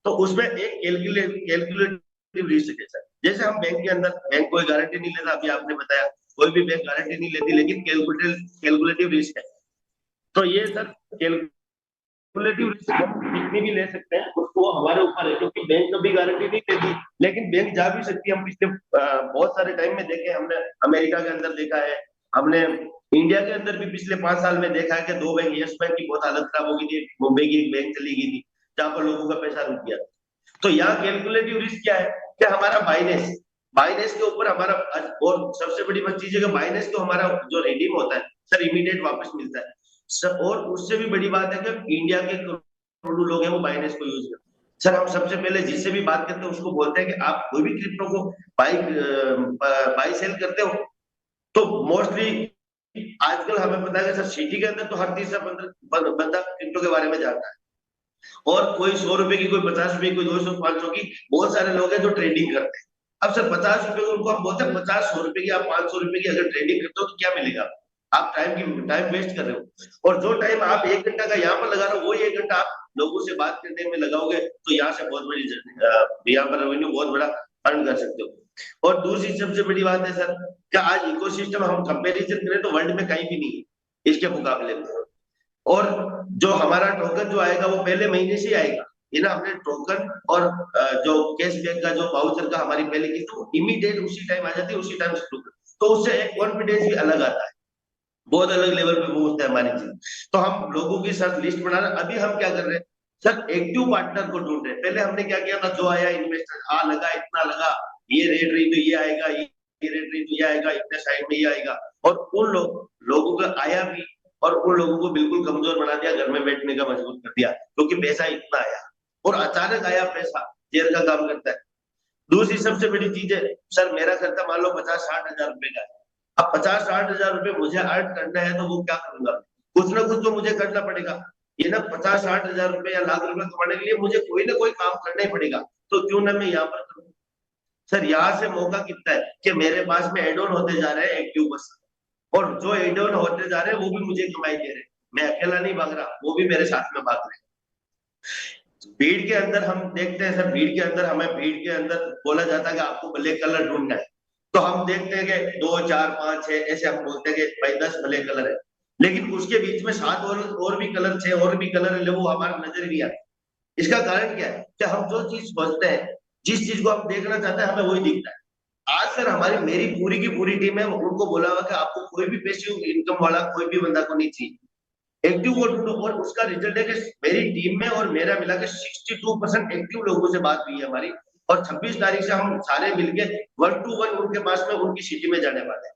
तो उसमें एक कैलकुलेटिव रिस्क है सर। जैसे हम बैंक के अंदर, बैंक कोई गारंटी नहीं लेता, अभी आपने बताया कोई भी बैंक गारंटी नहीं लेती, लेकिन कैलकुलेटिव रिस्क है। तो ये सर कैलकुलेटिव रिस्क हम कितनी भी ले सकते हैं, उसको हमारे ऊपर है, क्योंकि बैंक कभी गारंटी नहीं देती, लेकिन बैंक जा भी सकती है। हम पिछले बहुत सारे टाइम में देखे, हमने अमेरिका के अंदर देखा है, हमने इंडिया के अंदर भी पिछले 5 साल में देखा है कि 2 बैंक, यस बैंक की बहुत हालत खराब हो गई थी, मुंबई की एक बैंक चली गई थी जहां पर लोगों का पैसा रुक गया। तो यहाँ कैलकुलेटिव रिस्क क्या है कि हमारा बाइनेंस बाइनेंस के ऊपर हमारा, और सबसे बड़ी बात चीज है कि बाइनेंस तो हमारा जो रिडीम होता है सर इमीडिएट वापस मिलता है सर। और उससे भी बड़ी बात है कि इंडिया के करोड़ों लोग हैं वो बाइनेंस को यूज करते हैं सर। हम सबसे पहले जिससे भी बात करते हैं उसको बोलते हैं कि आप कोई भी क्रिप्टो को बाई सेल करते हो, तो मोस्टली आजकल हमें पता है कि सर सिटी के अंदर तो हर तीसरा बंदा क्रिप्टो के बारे में जानता है। और कोई 100 रुपए की, कोई 50 रुपए की, कोई 200 500 की, बहुत सारे लोग हैं जो ट्रेडिंग करते हैं। अब सर 50 रुपए को उनको हम बोलते हैं 50-100 रुपए की, आप 500 रुपए की अगर ट्रेडिंग करते हो तो क्या मिलेगा? आप टाइम वेस्ट कर रहे हो। और जो टाइम आप 1 घंटा का यहाँ पर लगा रहे हो, वही 1 घंटा आप लोगों से बात करने में लगाओगे, तो यहाँ से बहुत बड़ी यहाँ पर रेवेन्यू बहुत बड़ा अर्न कर सकते हो। और दूसरी सबसे बड़ी बात है सर कि आज इकोसिस्टम हम कंपेरिजन करें तो वर्ल्ड में कहीं भी नहीं है इसके मुकाबले में। और जो हमारा टोकन जो आएगा वो पहले महीने से आएगा, ये ना हमने टोकन और जो कैशबैक का जो वाउचर का हमारी पहले की तो इमीडिएट उसी टाइम आ जाती है, उसी टाइम शुरू कर, तो उससे एक कॉन्फिडेंस भी अलग आता है, बहुत अलग लेवल पे वो होता है हमारी चीज। तो हम लोगों के साथ लिस्ट बना रहे। अभी हम क्या कर रहे हैं सर, एक्टिव पार्टनर को ढूंढ रहे हैं। पहले हमने क्या किया था, जो आया इन्वेस्टर, हाँ लगा, इतना लगा, ये रेट रही तो ये आएगा, ये रेट रही तो ये आएगा, इतने साइड में ये आएगा, और उन लोगों का आया भी, और उन लोगों को बिल्कुल कमजोर बना दिया, घर में बैठने का मजबूर कर दिया, क्योंकि पैसा इतना आया और अचानक आया पैसा, जेल का काम करता है। दूसरी सबसे बड़ी चीज है सर, मेरा खर्चा मान लो 50-60 हजार रुपए का है। अब 50-60 हजार रुपए मुझे अर्न करना है तो वो क्या करूंगा, कुछ ना कुछ तो मुझे करना पड़ेगा। ये ना 50-60 हजार रुपए या लाख रुपए कमाने के लिए मुझे कोई ना कोई काम करना ही पड़ेगा, तो क्यों ना मैं यहाँ पर करूँ। सर यहाँ से मौका कितना है कि मेरे पास में एड ऑन होते जा रहे हैं एक्टिव बस, और जो एड ऑन होते जा रहे हैं वो भी मुझे कमाई दे रहे हैं। मैं अकेला नहीं भाग रहा, वो भी मेरे साथ में भाग रहे हैं। भीड़ के अंदर हम देखते हैं सर, भीड़ के अंदर बोला जाता है कि आपको ब्लैक कलर ढूंढना है, तो हम देखते हैं कि 2 4 5 6 ऐसे हम बोलते हैं कि भाई 10 ब्लैक कलर है। लेकिन उसके बीच में 7 और भी कलर, 6 और भी कलर वो हमारा नजर नहीं आता। इसका कारण क्या है कि हम जो चीज सोचते हैं, जिस चीज को हम देखना चाहते हैं, हमें वही दिखता है। आज सर हमारी मेरी पूरी की पूरी टीम है, उनको बोला हुआ कि आपको कोई भी पैसिव इनकम वाला कोई भी बंदा को नहीं चाहिए, एक्टिव को ढूंढो। और उसका रिजल्ट है कि मेरी टीम में और मेरा मिला के 62% एक्टिव लोगों से बात हुई है हमारी। और 26 तारीख से हम सारे मिलके 1 to 1 उनके पास में उनकी सिटी में जाने वाले हैं,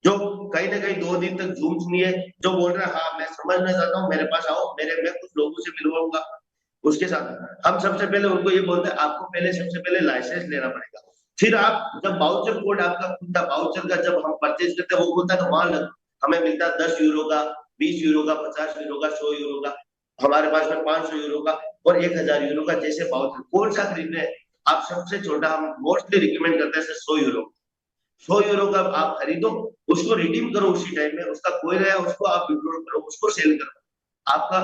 जो कहीं ना कहीं 2 दिन तक जूम सुनिए, जो बोल रहे हैं हाँ मैं समझना चाहता हूँ, मेरे पास आओ, मैं कुछ लोगों से मिलवाऊंगा। उसके साथ हम सबसे पहले उनको ये बोलते हैं आपको पहले सबसे पहले लाइसेंस लेना पड़ेगा। फिर आप जब वाउचर कोड आपका खुद का वाउचर का जब हम परचेज करते हैं वो होता है, तो वहां हमें मिलता है 10 यूरो का, 20 यूरो का, 50 यूरो का, 100 यूरो का, हमारे पास में 500 यूरो का और 1000 यूरो का। जैसे वाउचर कौन सा खरीदना है आप, सबसे छोटा हम मोस्टली रिकमेंड करते हैं 100 यूरो। 100 यूरो का आप खरीदो, उसको रिडीम करो उसी टाइम में, उसका कोई रहा उसको आप विड्रॉ करो, उसको सेल करो। आपका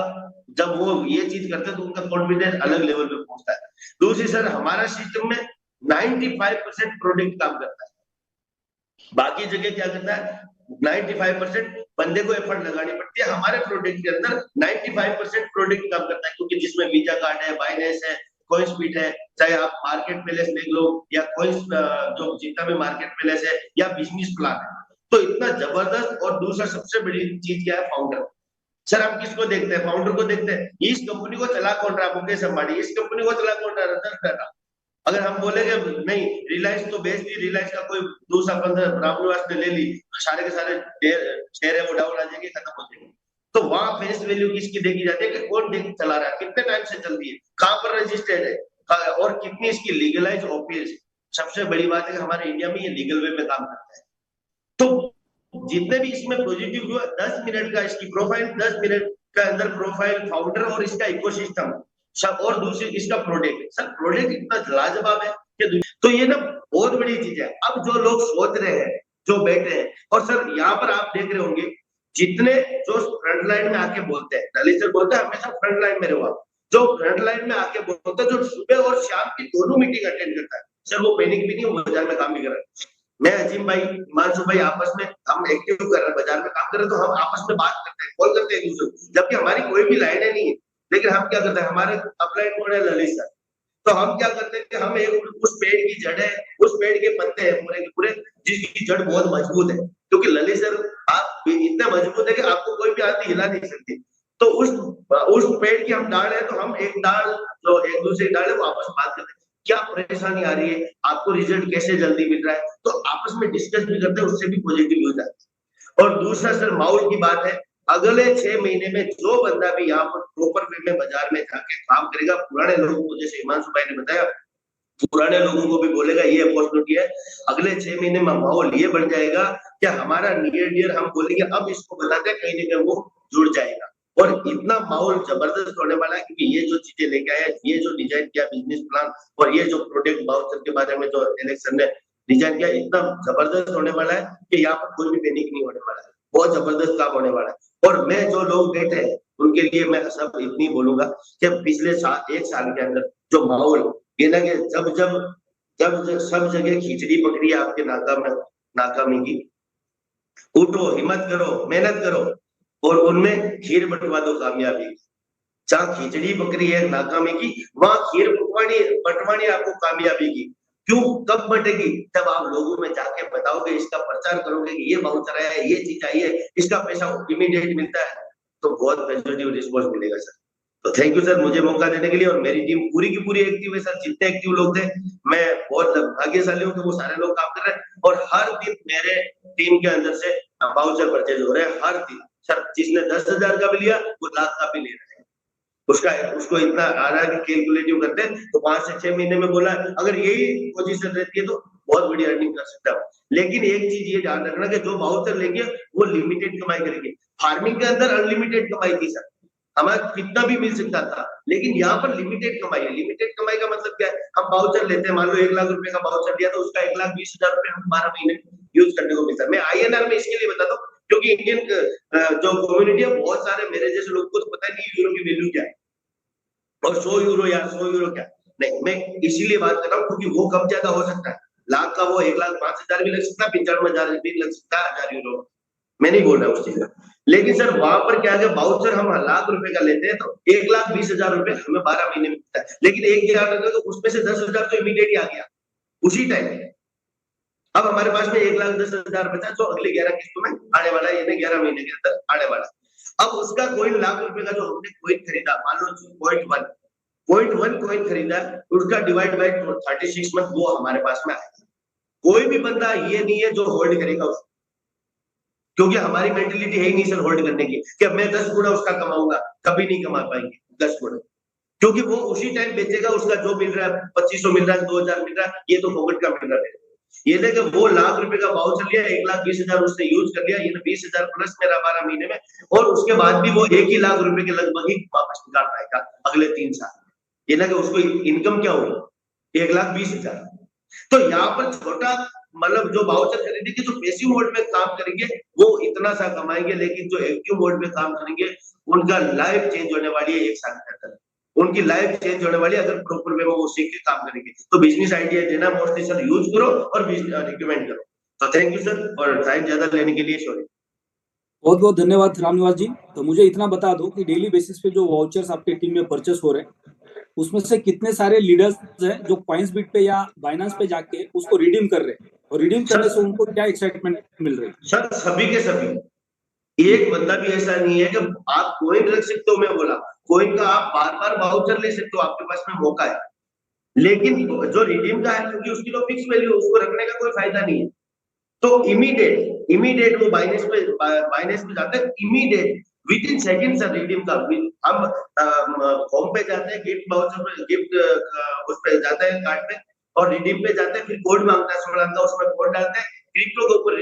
जब वो ये चीज करते हैं तो उनका कॉन्फिडेंस अलग लेवल पे पहुंचता है। दूसरी सर हमारा सिस्टम में 95% प्रोडक्ट काम करता है, बाकी जगह क्या करता है 95% बंदे को एफर्ट लगानी पड़ती है। हमारे प्रोडक्ट के अंदर 95% प्रोडक्ट काम करता है, क्योंकि जिसमें वीजा कार्ड है, बाइनेंस है, कोइंसबीट है, चाहे आप मार्केट प्लेस देख लो या कोई जो जितना भी मार्केट प्लेस है या बिजनेस प्लान है, तो इतना जबरदस्त। और दूसरा सबसे बड़ी चीज क्या है, फाउंडर। सर हम किसको देखते हैं, फाउंडर को देखते हैं। इस कंपनी को चला कौन रहा, मुकेश अंबानी। इस कंपनी को चला कौन रहा, रतन टाटा। अगर हम बोलेंगे नहीं रिलायंस तो बेच दी, रिलायंस का कोई दूसरा बंदा रामनिवास ने ले ली, सारे के सारे शेयर है वो डाउन आ जाएंगे, खत्म हो जाएंगे। तो वहां फेस वैल्यू किसकी देखी जाती है कि कौन देख चला रहा है, कितने टाइम से चल रही है, कहां पर रजिस्टर्ड है और कितनी इसकी लीगलाइज ऑफिस। सबसे बड़ी बात है कि हमारे इंडिया में ये लीगल वे में काम करता है। तो जितने भी इसमें पॉजिटिव हुआ 10 मिनट का इसकी प्रोफाइल, 10 मिनट का अंदर प्रोफाइल, फाउंडर और इसका इकोसिस्टम सब, और दूसरी इसका प्रोडक्ट। सर प्रोडक्ट इतना लाजवाब है कि तो ये ना बहुत बड़ी चीज है। अब जो लोग सोच रहे हैं, जो बैठे हैं, और सर यहाँ पर आप देख रहे होंगे जितने जो फ्रंट लाइन में आके बोलते हैं, ललित सर बोलते हैं हमेशा फ्रंट लाइन में रहो आप, जो फ्रंट लाइन में आके बोलते हैं, जो सुबह और शाम की दोनों मीटिंग अटेंड करता है, सर वो पैनिक भी नहीं, वो बाजार में काम भी कर रहा है। मैं अजीम भाई, हिमांशु भाई आपस में हम एक्टिव कर रहे हैं, बाजार में काम कर रहे हैं, तो हम आपस में बात करते हैं, कॉल करते हैं एक दूसरे को, जबकि हमारी कोई भी लाइन नहीं है। लेकिन हम क्या करते हैं, हमारे अपलाइन कौन है, ललित सर। तो हम क्या करते हैं कि हम एक उस पेड़ की जड़ है, उस पेड़ के पत्ते हैं पूरे के पूरे, जिसकी जड़ बहुत मजबूत है, क्योंकि ललित सर आप इतने मजबूत है कि आपको कोई भी आदमी हिला नहीं सकती। तो उस पेड़ की हम डाल है, तो हम एक डाल जो एक दूसरे डाल है वो आपस में बात करते हैं, क्या परेशानी आ रही है, आपको रिजल्ट कैसे जल्दी मिल रहा है, तो आपस में डिस्कस भी करते हैं, उससे भी पॉजिटिव हो जाता है। और दूसरा सर माहौल की बात है, अगले 6 महीने में जो बंदा भी यहाँ पर प्रॉपर वे में बाजार में जाके काम करेगा, पुराने लोगों को, जैसे हिमांशु भाई ने बताया, पुराने लोगों को भी बोलेगा ये अपॉर्चुनिटी है। अगले 6 महीने में माहौल ये बन जाएगा कि हमारा नियर डियर हम बोलेंगे अब इसको बताते हैं, कहीं ना कहीं वो जुड़ जाएगा। और इतना माहौल जबरदस्त होने वाला है, क्योंकि ये जो चीजें लेके आए, ये जो डिजाइन किया बिजनेस प्लान, और ये जो प्रोडक्ट वाउचर के बारे में जो इलेक्शन ने डिजाइन किया, इतना जबरदस्त होने वाला है कि यहाँ पर कोई भी पैनिक नहीं होने वाला है, बहुत जबरदस्त काम होने वाला है। और मैं जो लोग बैठे हैं उनके लिए मैं सब इतनी बोलूंगा कि पिछले 1 साल के अंदर जो माहौल ये ना कि जब जब जब जब सब जगह खिचड़ी पकड़ी है आपके नाकामी की, उठो, हिम्मत करो, मेहनत करो और उनमें खीर बंटवा दो कामयाबी। जहाँ खिचड़ी पकड़ी है नाकामी की, वहां खीर बंटवानी आपको कामयाबी की। क्यों, कब बटेगी, जब आप लोगों में जाके बताओगे, इसका प्रचार करोगे कि ये वाउचर है, ये चीज आई है, इसका पैसा इमीडिएट मिलता है, तो बहुत पॉजिटिव रिस्पॉन्स मिलेगा सर। तो थैंक यू सर मुझे मौका देने के लिए। और मेरी टीम पूरी की पूरी एक्टिव है सर, जितने एक्टिव लोग थे, मैं बहुत भाग्यशाली हूँ कि वो सारे लोग काम कर रहे हैं। और हर दिन मेरे टीम के अंदर से वाउचर परचेज हो रहे हैं, हर दिन सर। जिसने 10,000 का भी लिया वो लाख का भी ले रहे हैं, उसको इतना आ रहा है कि कैलकुलेटिव करते हैं तो 5 से 6 महीने में बोला, अगर यही पोजीशन रहती है तो बहुत बड़ी अर्निंग कर सकता है। लेकिन एक चीज ये ध्यान रखना कि जो वाउचर लेंगे वो लिमिटेड कमाई करेंगे। फार्मिंग के अंदर अनलिमिटेड कमाई थी सर, हमें कितना भी मिल सकता था, लेकिन यहाँ पर लिमिटेड कमाई है। लिमिटेड कमाई का मतलब क्या है, हम वाउचर लेते हैं, मान लो 1 लाख रुपए का वाउचर दिया तो उसका 1,20,000 रुपए हम 12 महीने यूज करने को मिलता है। मैं INR में इसके लिए बताता हूँ क्योंकि इंडियन जो कम्युनिटी है, बहुत सारे मेरे जैसे लोग को तो पता नहीं यूरो की वैल्यू क्या है, और 100 यूरो या 100 यूरो क्या नहीं। मैं इसीलिए बात कर रहा हूँ क्योंकि वो कम ज्यादा हो सकता है, लाख का वो 1,05,000 भी लग सकता है, 95,000 भी लग सकता है, 1000 यूरो। मैं नहीं बोल रहा उस चीज का, लेकिन सर वहां पर क्या है, वाउचर हम लाख रुपए का लेते हैं तो 1,20,000 रुपए हमें 12 महीने में मिलता है, लेकिन एक ग्यारह तो उसमें से 10,000 तो इमीडिएट ही आ गया उसी टाइम। अब हमारे पास में 1,10,000 बचा जो अगली 11 किस्तों में आने वाला है, यानी 11 महीने के अंदर आने वाला है। अब उसका कोइन लाख रुपए का जो हमने कोइन खरीदा, मान लो 0.1 कोइन खरीदा, उसका डिवाइड बाय 36 मंथ वो हमारे पास में आएगा। कोई भी बंदा ये नहीं है जो होल्ड करेगा उसको, क्योंकि हमारी मेंटेलिटी है ही नहीं सर होल्ड करने की कि अब मैं 10 गुना उसका कमाऊंगा, कभी नहीं कमा पाएंगे 10 गुना, क्योंकि वो उसी टाइम बेचेगा, उसका जो मिल रहा है 2,500 मिल रहा है, 2,000 मिल रहा है, ये तो फोकट का मिल रहा है। ये देखे वो लाख रुपए का वाउचर लिया, 1,20,000 उसने यूज कर लिया, ये 20,000 प्लस मेरा 12 महीने में, और उसके बाद भी वो 1 ही लाख रुपए के लगभग ही वापस निकाल पाएगा अगले 3 साल। ये ना कि उसको इनकम क्या होगी 1,20,000। तो यहाँ पर छोटा मतलब जो वाउचर खरीदेंगे, जो पैसिव मोड में काम करेंगे वो इतना सा कमाएंगे, लेकिन जो एक्टिव मोड में काम करेंगे उनका लाइफ चेंज होने वाली है 1 साल के अंदर, उनकी लाइफ चेंज होने वाली है अगर प्रॉपर वे में वो सीख के काम करेंगे। तो बिजनेस आइडिया देना मोस्टली सर यूज करो और रिकमेंड करो। तो थैंक यू सर, और टाइम ज्यादा लेने के लिए सॉरी। बहुत बहुत धन्यवाद रामनिवास जी। तो मुझे इतना बता दो कि डेली बेसिस पे जो वाउचर्स आपके टीम में परचेस हो रहे हैं उसमें से कितने सारे लीडर्स हैं जो कॉइंसबिट पे या बाइनेंस पे जाके उसको रिडीम कर रहे हैं, और रिडीम करने से उनको क्या एक्साइटमेंट मिल रही है? सर सभी के सभी, एक बंदा भी ऐसा नहीं है कि आप कोइन रख सकते हो, मैं बोला कोइन का आप बार बार वाउचर ले सकते हो, आपके पास में मौका है, लेकिन जो रिडीम का है क्योंकि उसकी तो फिक्स वैल्यू, उसको रखने का कोई फायदा नहीं है। तो इमीडिएट वो बाइनेंस पे जाते हैं, immediate with in second sir redeem का। हम होम पे जाते हैं, गिफ्ट वाउचर पे, गिफ्ट उस पे जाते हैं कार्ड पे, और रिडीम पे जाते हैं, फिर कोड मांगता है 16 अंक का, उसमें कोड डालते हैं, क्रिप्टो के ऊपर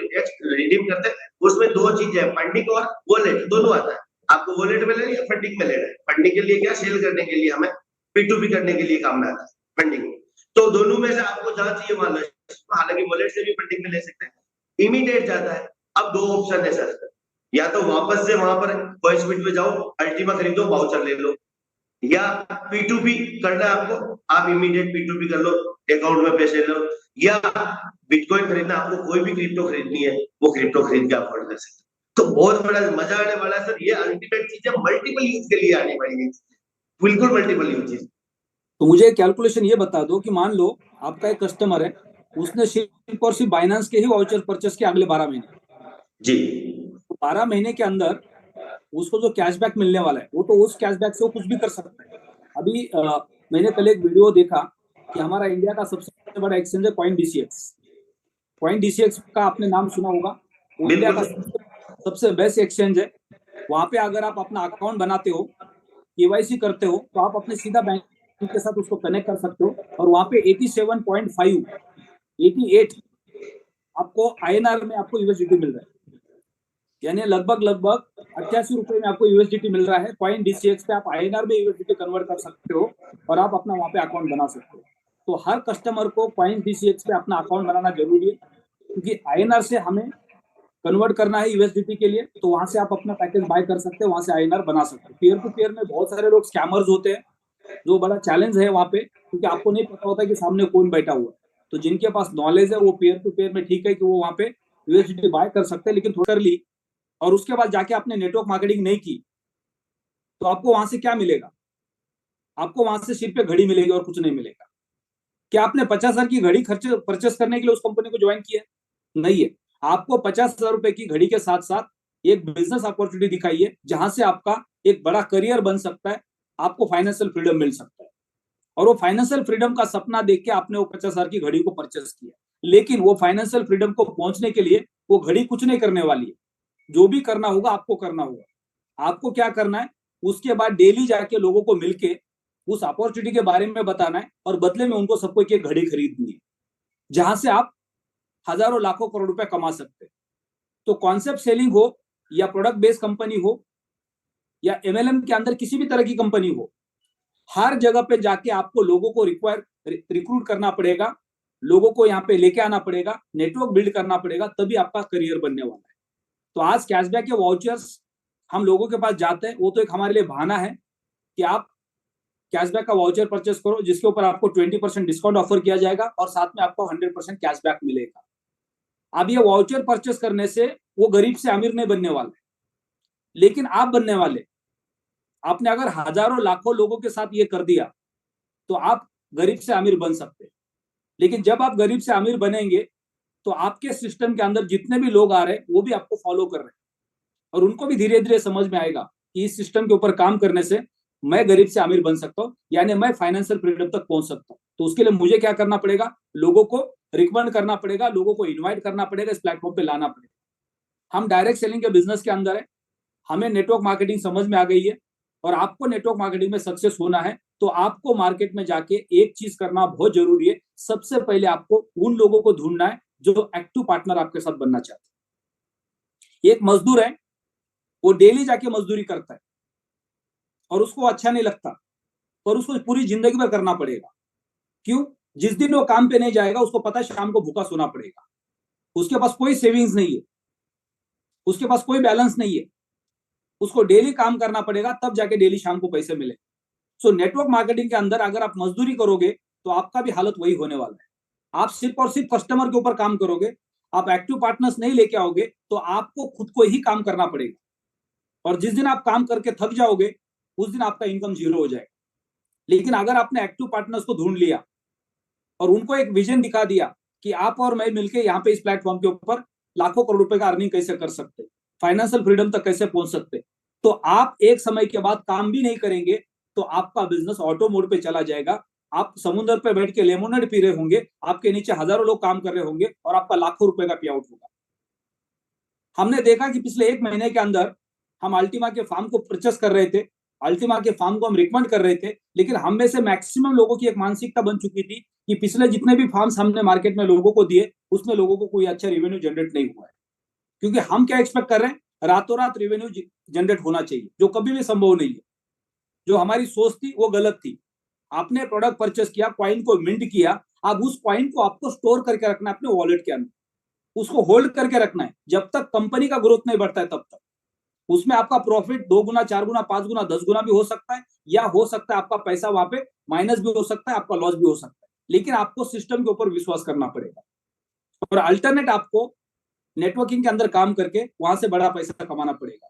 रिडीम करते हैं। उसमें 2 चीजें हैं, फंडिंग और वॉलेट, दोनों आता है। आपको वॉलेट में लेना है या फंडिंग में लेना है? फंडिंग के लिए क्या, सेल करने के लिए, हमें P2P करने के लिए काम में आता है फंडिंग। तो दोनों में से आपको जहां चाहिए मान लो, हालांकि वॉलेट से भी फंडिंग में ले सकते हैं, इमीडिएट जाता है। अब 2 ऑप्शन है सर, या तो वापस से वहां पर कॉइंसबिट पे जाओ, अल्टीमा खरीदो, वाउचर ले लो, या P2P करना है आपको, आप इमीडिएट P2P कर लो, अकाउंट में पैसे लो, या बिटकॉइन खरीदना, आपको कोई भी क्रिप्टो खरीदनी है वो क्रिप्टो खरीद के अफोर्ड कर सकते हैं। तो बहुत बड़ा मजा आने वाला है सर, ये अल्टीमेट चीज है, मल्टीपल यूज के लिए आने वाली है, बिल्कुल मल्टीपल यूज चीज। तो मुझे कैलकुलेशन ये बता दो कि मान लो आपका एक कस्टमर है, उसने सिर्फ और सिर्फ बाइनेंस के ही वाउचर परचेस किया अगले 12 महीने जी, तो 12 महीने के अंदर उसको जो कैशबैक मिलने वाला है वो तो उस कैशबैक से वो कुछ भी कर सकता है। अभी मैंने कल एक वीडियो देखा कि हमारा इंडिया का सबसे बड़ा एक्सचेंज है कॉइन डीसीएक्स का आपने नाम सुना होगा, वो इंडिया का सबसे बेस्ट एक्सचेंज है। वहां पे अगर आप अपना अकाउंट बनाते हो, केवाईसी करते हो, तो आप अपने सीधा बैंक के साथ उसको कनेक्ट कर सकते हो, और वहां पे 87.5 88 आपको INR में आपको यूएसडीटी मिल रहा है, यानी लगभग 88 रुपए में आपको यूएसडीटी मिल रहा है। कॉइन डीसीएक्स पे आप INR में यूएसडीटी कन्वर्ट कर सकते हो और आप अपना वहां पे अकाउंट बना सकते हो। तो हर कस्टमर को कॉइन डीसीएक्स पे अपना अकाउंट बनाना जरूरी है, क्योंकि INR से हमें कन्वर्ट करना है यूएसडीटी के लिए, तो वहां से आप अपना पैकेज बाय कर सकते हो, वहां से INR बना सकते हो। पीयर टू पीयर में बहुत सारे लोग स्कैमर्स होते हैं, जो बड़ा चैलेंज है वहां पे, क्योंकि आपको नहीं पता होता कि सामने कौन बैठा हुआ है। तो जिनके पास नॉलेज है वो पीयर टू पीयर में ठीक है कि वो वहां पे यूएसडीटी बाय कर सकते हैं, लेकिन थोड़ी कर ली और उसके बाद जाके आपने नेटवर्क मार्केटिंग नहीं की तो आपको वहां से क्या मिलेगा? आपको वहां से सिर्फ घड़ी मिलेगी और कुछ नहीं मिलेगा। क्या आपने 50,000 की घड़ी परचेस करने के लिए उस कंपनी को ज्वाइन किया? नहीं है। आपको 50,000 रुपए की घड़ी के साथ साथ एक बिजनेस अपॉर्चुनिटी दिखाई है, जहां से आपका एक बड़ा करियर बन सकता है, आपको फाइनेंशियल फ्रीडम मिल सकता है। और वो फाइनेंशियल फ्रीडम का सपना देख के आपने वो 50,000 की घड़ी को परचेस किया, लेकिन वो फाइनेंशियल फ्रीडम को पहुंचने के लिए वो घड़ी कुछ नहीं करने वाली है। जो भी करना होगा आपको करना होगा। आपको क्या करना है, उसके बाद डेली जाके लोगों को मिलके उस अपॉर्चुनिटी के बारे में बताना है, और बदले में उनको सबको एक घड़ी खरीदनी है, जहां से आप हजारों लाखों करोड़ रुपए कमा सकते हैं। तो कॉन्सेप्ट सेलिंग हो या प्रोडक्ट बेस्ड कंपनी हो या MLM के अंदर किसी भी तरह की कंपनी हो, हर जगह पे जाके आपको लोगों को रिक्रूट करना पड़ेगा, लोगों को यहाँ पे लेके आना पड़ेगा, नेटवर्क बिल्ड करना पड़ेगा, तभी आपका करियर बनने वाला है। तो आज कैशबैक के वाउचर्स हम लोगों के पास जाते हैं, वो तो एक हमारे लिए बहाना है कि आप कैशबैक का वाउचर परचेस करो, जिसके ऊपर आपको 20% डिस्काउंट ऑफर किया जाएगा और साथ में आपको 100% कैशबैक मिलेगा। अब ये वाउचर परचेस करने से वो गरीब से अमीर नहीं बनने वाला है, लेकिन आप बनने वाले। आपने अगर हजारों लाखों लोगों के साथ ये कर दिया तो आप गरीब से अमीर बन सकते हैं। लेकिन जब आप गरीब से अमीर बनेंगे तो आपके सिस्टम के अंदर जितने भी लोग आ रहे हैं वो भी आपको फॉलो कर रहे हैं, और उनको भी धीरे धीरे समझ में आएगा कि इस सिस्टम के ऊपर काम करने से मैं गरीब से अमीर बन सकता हूँ, यानी मैं फाइनेंशियल फ्रीडम तक पहुंच सकता हूँ। तो उसके लिए मुझे क्या करना पड़ेगा, लोगों को रिकमेंड करना पड़ेगा, लोगों को इन्वाइट करना पड़ेगा, इस प्लेटफॉर्म पे लाना पड़ेगा। हम डायरेक्ट सेलिंग के बिजनेस के अंदर है, हमें नेटवर्क मार्केटिंग समझ में आ गई है, और आपको नेटवर्क मार्केटिंग में सक्सेस होना है तो आपको मार्केट में जाके एक चीज करना बहुत जरूरी है। सबसे पहले आपको उन लोगों को ढूंढना है जो एक्टिव पार्टनर आपके साथ बनना चाहते हैं। एक मजदूर है, वो डेली जाके मजदूरी करता है और उसको अच्छा नहीं लगता, पर उसको पूरी जिंदगी भर करना पड़ेगा। क्यों? जिस दिन वो काम पे नहीं जाएगा उसको पता है शाम को भूखा सोना पड़ेगा। उसके पास कोई सेविंग्स नहीं है, उसके पास कोई बैलेंस नहीं है, उसको डेली काम करना पड़ेगा, तब जाके डेली शाम को पैसे मिले। सो नेटवर्क मार्केटिंग के अंदर अगर आप मजदूरी करोगे तो आपका भी हालत वही होने वाला है। आप सिर्फ और सिर्फ कस्टमर के ऊपर काम करोगे, आप एक्टिव पार्टनर्स नहीं लेके आओगे तो आपको खुद को ही काम करना पड़ेगा, और जिस दिन आप काम करके थक जाओगे उस दिन आपका इनकम जीरो हो जाएगा। लेकिन अगर आपने एक्टिव पार्टनर्स को ढूंढ लिया और उनको एक विजन दिखा दिया कि आप और मैं मिलकर यहाँ पे इस प्लेटफॉर्म के ऊपर लाखों करोड़ रुपए का अर्निंग कैसे कर सकते, फाइनेंशियल फ्रीडम तक कैसे पहुंच सकते, तो आप एक समय के बाद काम भी नहीं करेंगे तो आपका बिजनेस ऑटो मोड पे चला जाएगा। आप समुद्र पे बैठ के लेमोनेड पी रहे होंगे, आपके नीचे हजारों लोग काम कर रहे होंगे और आपका लाखों रुपए का पे आउट होगा। हमने देखा कि पिछले 1 महीने के अंदर हम अल्टीमा के फार्म को परचेस कर रहे थे, अल्टीमा के फार्म को हम रिकमेंड कर रहे थे, लेकिन हम में से मैक्सिमम लोगों की एक मानसिकता बन चुकी थी कि पिछले जितने भी फार्म्स हमने मार्केट में लोगों को दिए उसमें लोगों को कोई अच्छा रेवेन्यू जनरेट नहीं हुआ है। क्योंकि हम क्या एक्सपेक्ट कर रहे हैं, रातों रात रेवेन्यू जनरेट होना चाहिए, जो कभी भी संभव नहीं है। जो हमारी सोच थी वो गलत थी। आपने प्रोडक्ट परचेस किया, कॉइन को मिंट किया, अब उस कॉइन को आपको स्टोर करके रखना है अपने वॉलेट के अंदर, उसको होल्ड करके रखना है जब तक कंपनी का ग्रोथ नहीं बढ़ता है तब तक। उसमें आपका प्रॉफिट 2 गुना, 4 गुना, 5 गुना, 10 गुना भी हो सकता है, या हो सकता है आपका पैसा वहां पे माइनस भी हो सकता है, आपका लॉस भी हो सकता है, लेकिन आपको सिस्टम के ऊपर विश्वास करना पड़ेगा। और अल्टरनेट आपको नेटवर्किंग के अंदर काम करके वहां से बड़ा पैसा कमाना पड़ेगा।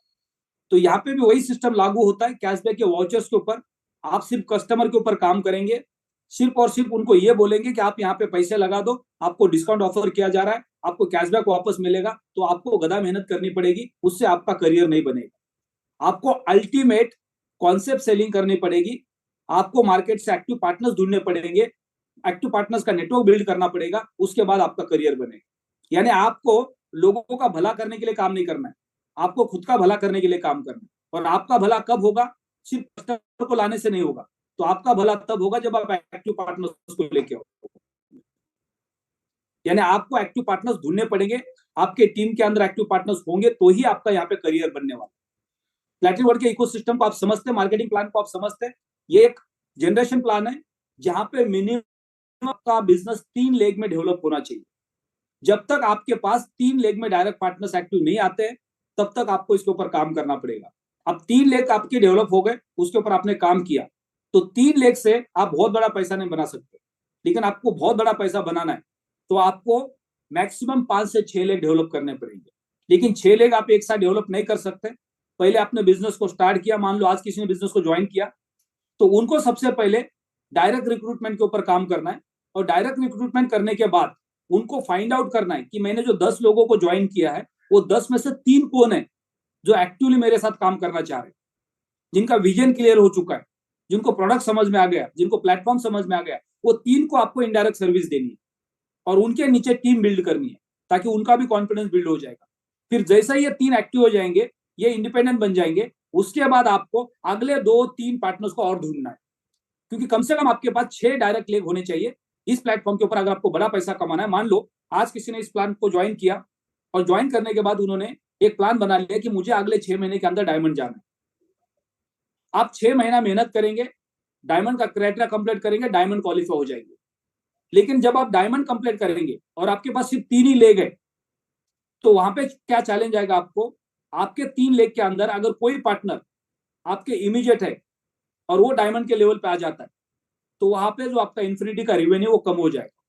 तो यहाँ पे भी वही सिस्टम लागू होता है कैशबैक के वाउचर्स के ऊपर। आप सिर्फ कस्टमर के ऊपर काम करेंगे, सिर्फ और सिर्फ उनको ये बोलेंगे कि आप यहाँ पे पैसे लगा दो, आपको डिस्काउंट ऑफर किया जा रहा है, आपको कैशबैक वापस मिलेगा, तो आपको गधा मेहनत करनी पड़ेगी, उससे आपका करियर नहीं बनेगा। आपको अल्टीमेट कॉन्सेप्ट सेलिंग करनी पड़ेगी, आपको मार्केट से एक्टिव पार्टनर्स ढूंढने पड़ेंगे, एक्टिव पार्टनर्स का नेटवर्क बिल्ड करना पड़ेगा, उसके बाद आपका करियर बनेगा। यानी आपको लोगों का भला करने के लिए काम नहीं करना है, आपको खुद का भला करने के लिए काम करना है। और आपका भला कब होगा? सिर्फ कस्टमर को लाने से नहीं होगा, तो आपका भला तब होगा जब आप एक्टिव पार्टनर्स को लेके आओ। यानी आपको एक्टिव पार्टनर्स ढूंढने पड़ेंगे, आपके टीम के अंदर एक्टिव पार्टनर्स होंगे तो ही आपका यहाँ पे करियर बनने वाला। प्लैटिन वर्ल्ड के इकोसिस्टम को आप समझते हैं, मार्केटिंग प्लान को आप समझते हैं। ये एक जनरेशन प्लान है जहां पे मिनिमम का बिजनेस 3 लेग में डेवलप होना चाहिए। जब तक आपके पास 3 लेग में डायरेक्ट पार्टनर्स एक्टिव नहीं आते हैं तब तक आपको इसके ऊपर काम करना पड़ेगा। अब 3 लेग आपके डेवलप हो गए, उसके ऊपर आपने काम किया, तो 3 लेग से आप बहुत बड़ा पैसा नहीं बना सकते, लेकिन आपको बहुत बड़ा पैसा बनाना है तो आपको मैक्सिमम 5 से 6 लेग डेवलप करने पड़ेंगे। लेकिन 6 लेग आप एक साथ डेवलप नहीं कर सकते। पहले आपने बिजनेस को स्टार्ट किया, मान लो आज किसी ने बिजनेस को ज्वाइन किया, तो उनको सबसे पहले डायरेक्ट रिक्रूटमेंट के ऊपर काम करना है, और डायरेक्ट रिक्रूटमेंट करने के बाद उनको फाइंड आउट करना है कि मैंने जो 10 लोगों को ज्वाइन किया है वो 10 में से 3 कौन है जो एक्टिवली मेरे साथ काम करना चाह रहे हैं, जिनका विजन क्लियर हो चुका है, जिनको प्रोडक्ट समझ में आ गया, जिनको प्लेटफॉर्म समझ में आ गया। वो 3 को आपको इनडायरेक्ट सर्विस देनी है और उनके नीचे टीम बिल्ड करनी है ताकि उनका भी कॉन्फिडेंस बिल्ड हो जाएगा। फिर जैसे ही ये 3 एक्टिव हो जाएंगे, ये इंडिपेंडेंट बन जाएंगे, उसके बाद आपको अगले 2-3 पार्टनर्स को और ढूंढना है, क्योंकि कम से कम आपके पास 6 डायरेक्ट लेग होने चाहिए इस प्लेटफॉर्म के ऊपर। अगर आपको बड़ा पैसा कमाना है, मान लो आज किसी ने इस प्लान को ज्वाइन किया और ज्वाइन करने के बाद उन्होंने एक प्लान बना लिया कि मुझे अगले 6 महीने के अंदर डायमंड जाना है। आप 6 महीना मेहनत करेंगे, डायमंड का क्राइटेरिया कंप्लीट करेंगे, डायमंड क्वालिफाई हो जाएंगे। लेकिन जब आप डायमंड कंप्लीट करेंगे और आपके पास सिर्फ 3 ही लेग है, तो वहां पे क्या चैलेंज आएगा आपको? आपके 3 लेग के अंदर अगर कोई पार्टनर आपके इमीडिएट है और वो डायमंड के लेवल पे आ जाता है, तो वहां पे जो आपका इन्फिनिटी का रेवेन्यू वो कम हो जाएगा।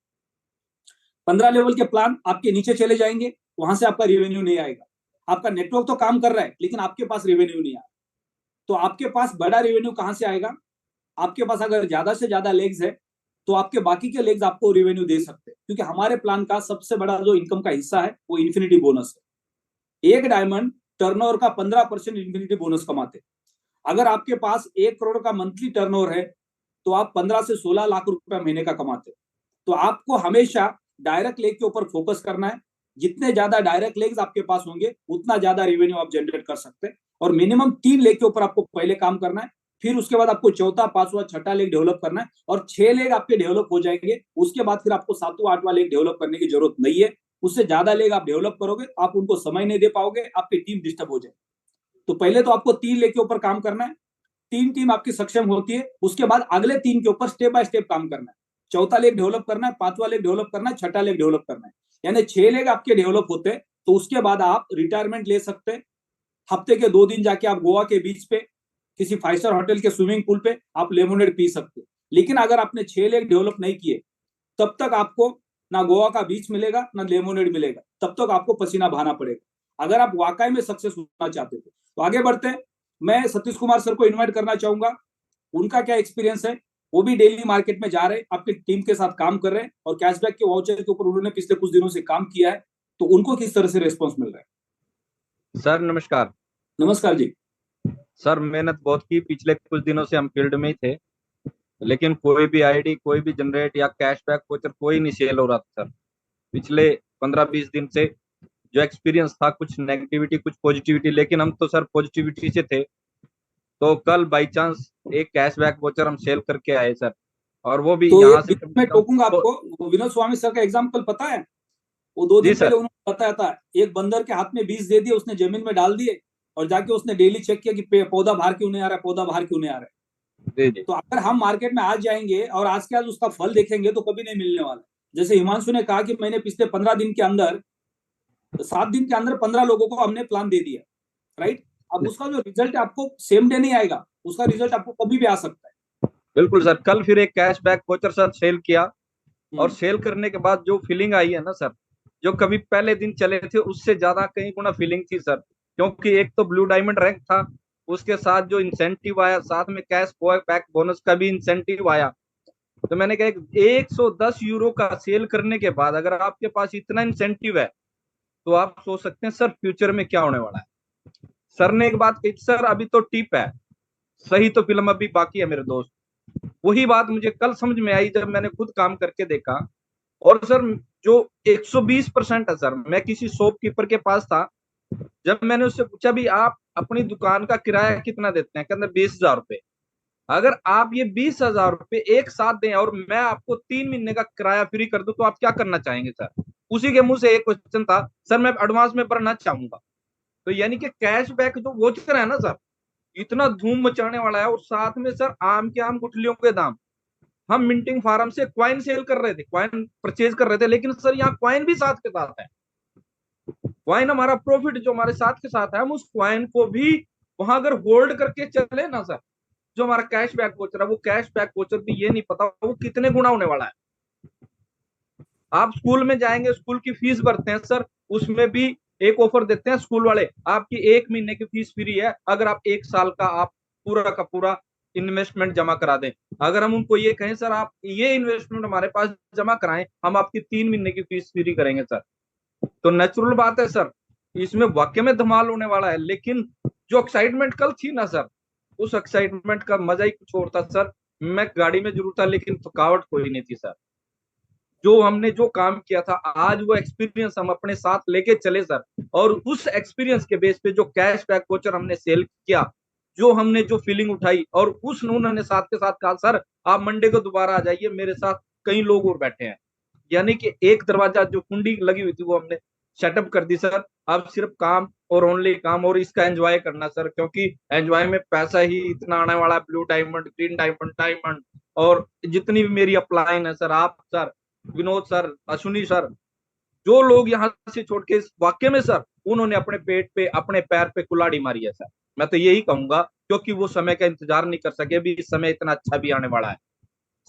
15 लेवल के प्लान आपके नीचे चले जाएंगे, वहां से आपका रेवेन्यू नहीं आएगा। आपका नेटवर्क तो काम कर रहा है लेकिन आपके पास रेवेन्यू नहीं आ रहा। तो आपके पास बड़ा रेवेन्यू कहां से आएगा? आपके पास अगर ज्यादा से ज्यादा लेग्स है तो आपके बाकी के लेग्स आपको रेवेन्यू दे सकते हैं, क्योंकि हमारे प्लान का सबसे बड़ा जो इनकम का हिस्सा है वो इन्फिनिटी बोनस है। एक डायमंड टर्नओवर का 15% इन्फिनिटी बोनस कमाते हैं। अगर आपके पास 1 करोड़ का मंथली टर्नओवर है तो आप 15 से 16 लाख रुपए महीने का कमाते हैं। तो आपको हमेशा डायरेक्ट लेग के ऊपर फोकस करना है। जितने ज्यादा डायरेक्ट लेग्स आपके पास होंगे उतना ज्यादा रेवेन्यू आप जनरेट कर सकते हैं। और मिनिमम 3 लेग के ऊपर आपको पहले काम करना है, फिर उसके बाद आपको चौथा, पांचवा, छठा लेग डेवलप करना है, और 6 लेग आपके डेवलप हो जाएंगे। उसके बाद फिर आपको 7वां 8वां लेग डेवलप करने की जरूरत नहीं है। उससे ज्यादा लेग आप डेवलप करोगे, आप उनको समय नहीं दे पाओगे, आपकी टीम डिस्टर्ब हो जाएगी। तो पहले तो आपको 3 लेग के ऊपर काम करना है। 3 टीम आपकी सक्षम होती है, उसके बाद अगले 3 के ऊपर स्टेप बाय स्टेप काम करना है। चौथा लेग डेवलप करना है, 5वां लेग डेवलप करना है, छठा लेग डेवलप करना है। यानी 6 लेग आपके डेवलप होते हैं तो उसके बाद आप रिटायरमेंट ले सकते हैं। हफ्ते के 2 दिन जाके आप गोवा के बीच पे किसी 5 स्टार होटल के स्विमिंग पूल पे आप लेमोनेड पी सकते हैं। लेकिन अगर आपने 6 लेग डेवलप नहीं किए तब तक आपको ना गोवा का बीच मिलेगा ना लेमोनेड मिलेगा, तब तक आपको पसीना बहाना पड़ेगा। अगर आप वाकई में सक्सेस होना चाहते थे तो आगे बढ़ते हैं। मैं सतीश कुमार सर को इन्वाइट करना चाहूंगा। उनका क्या एक्सपीरियंस है, वो भी डेली मार्केट में जा रहे हैं, आपकी टीम के साथ काम कर रहे हैं और कैशबैक के वाउचर के ऊपर उन्होंने पिछले कुछ दिनों से काम किया है। तो उनको किस तरह से रिस्पॉन्स मिल रहा है? सर नमस्कार। नमस्कार जी। सर मेहनत बहुत की, पिछले कुछ दिनों से हम फील्ड में ही थे, लेकिन कोई भी आईडी, कोई भी जनरेट या कैशबैक वाउचर कोई नहीं सेल हो रहा था सर। पिछले 15-20 दिन से जो एक्सपीरियंस था, कुछ नेगेटिविटी कुछ पॉजिटिविटी, लेकिन हम तो सर पॉजिटिविटी से थे। तो कल बाई चांस एक कैशबैक वाउचर हम सेल करके आए सर, और वो भी तो यहाँ से मैं टोकूंगा आपको, विनोद स्वामी सर का एग्जाम्पल पता है? वो 2 दिन पहले उन्होंने बताया था, एक बंदर के हाथ में बीज दे दिए, उसने जमीन में डाल दिए और जाके उसने डेली चेक किया कि पौधा बाहर क्यों नहीं आ रहा है, पौधा बाहर क्यों नहीं आ रहा है। तो अगर हम मार्केट में आज जाएंगे और आज के आज उसका फल देखेंगे तो कभी नहीं मिलने वाला। जैसे हिमांशु ने कहा कि मैंने पिछले 15 दिन के अंदर, 7 दिन के अंदर 15 लोगों को हमने प्लान दे दिया, राइट। अब उसका जो रिजल्ट है आपको सेम डे नहीं आएगा, उसका रिजल्ट आपको कभी भी आ सकता है। बिल्कुल सर। कल फिर एक कैशबैक वाउचर सर सेल किया, और सेल करने के बाद जो फीलिंग आई है ना सर, जो कभी पहले दिन चले थे उससे ज्यादा कई गुना फीलिंग थी सर। क्योंकि एक तो ब्लू डायमंड रैंक था, उसके साथ जो इंसेंटिव आया, साथ में कैश बैक बोनस का भी इंसेंटिव आया। तो मैंने कहा 110 यूरो का सेल करने के बाद अगर आपके पास इतना इंसेंटिव है तो आप सोच सकते हैं सर फ्यूचर में क्या होने वाला है। सर ने एक बात कही, सर अभी तो टिप है, सही तो फिल्म अभी बाकी है मेरे दोस्त। वही बात मुझे कल समझ में आई जब मैंने खुद काम करके देखा। और सर जो 120% है सर, मैं किसी शॉपकीपर के पास था, जब मैंने उससे पूछा भी आप अपनी दुकान का किराया कितना देते हैं, कहते 20,000 रुपए। अगर आप ये 20,000 रुपए एक साथ दें और मैं आपको 3 महीने का किराया फ्री कर दूं तो आप क्या करना चाहेंगे सर? उसी के मुंह से एक क्वेश्चन था, सर मैं एडवांस में भरना चाहूंगा। तो यानी कि कैशबैक जो वोचर है ना सर, इतना धूम मचाने वाला है। और साथ में सर आम के आम गुठलियों के दाम, हम मिंटिंग फार्म से क्वाइन सेल कर रहे थे, क्वाइन परचेज कर रहे थे, लेकिन सर यहाँ क्वाइन भी साथ के साथ है। क्वाइन हमारा प्रॉफिट जो हमारे साथ के साथ है, हम उस क्वाइन को भी वहां अगर होल्ड करके चले ना सर, जो हमारा कैशबैक वोचर है, वो कैशबैक वोचर भी ये नहीं पता वो कितने गुना होने वाला है। आप स्कूल में जाएंगे, स्कूल की फीस भरते हैं सर, उसमें भी एक ऑफर देते हैं स्कूल वाले, आपकी 1 महीने की फीस फ्री है अगर आप 1 साल का आप पूरा का पूरा इन्वेस्टमेंट जमा करा दें। अगर हम उनको ये कहें सर आप ये इन्वेस्टमेंट हमारे पास जमा कराएं, हम आपकी 3 महीने की फीस फ्री करेंगे सर। तो नेचुरल बात है सर, इसमें वाकई में धमाल होने वाला है। लेकिन जो एक्साइटमेंट कल थी ना सर, उस एक्साइटमेंट का मजा ही कुछ और था सर। मैं गाड़ी में जरूर था लेकिन थकावट कोई नहीं थी सर। जो हमने जो काम किया था, आज वो एक्सपीरियंस हम अपने साथ लेके चले सर। और उस एक्सपीरियंस के बेस पे जो कैशबैक वाउचर हमने सेल किया, जो हमने जो फीलिंग उठाई, और उस उन्होंने साथ के साथ कहा सर आप मंडे को दोबारा आ जाइए, मेरे साथ कई लोग और बैठे हैं। यानी कि एक दरवाजा जो कुंडी लगी हुई थी वो हमने सेटअप कर दी सर। अब सिर्फ काम और ओनली काम, और इसका एंजॉय करना सर, क्योंकि एंजॉय में पैसा ही इतना आने वाला है। Blue diamond, green diamond, diamond, और जितनी भी मेरी अपलाइन है सर, आप sir, Vinod sir, Ashwini sir, जो लोग यहाँ से छोड़ के वाक्य में सर उन्होंने अपने पेट पे अपने पैर पे कुल्हाड़ी मारी है सर। मैं तो यही कहूंगा, क्योंकि वो समय का इंतजार नहीं कर सके। भी इस समय इतना अच्छा भी आने वाला है,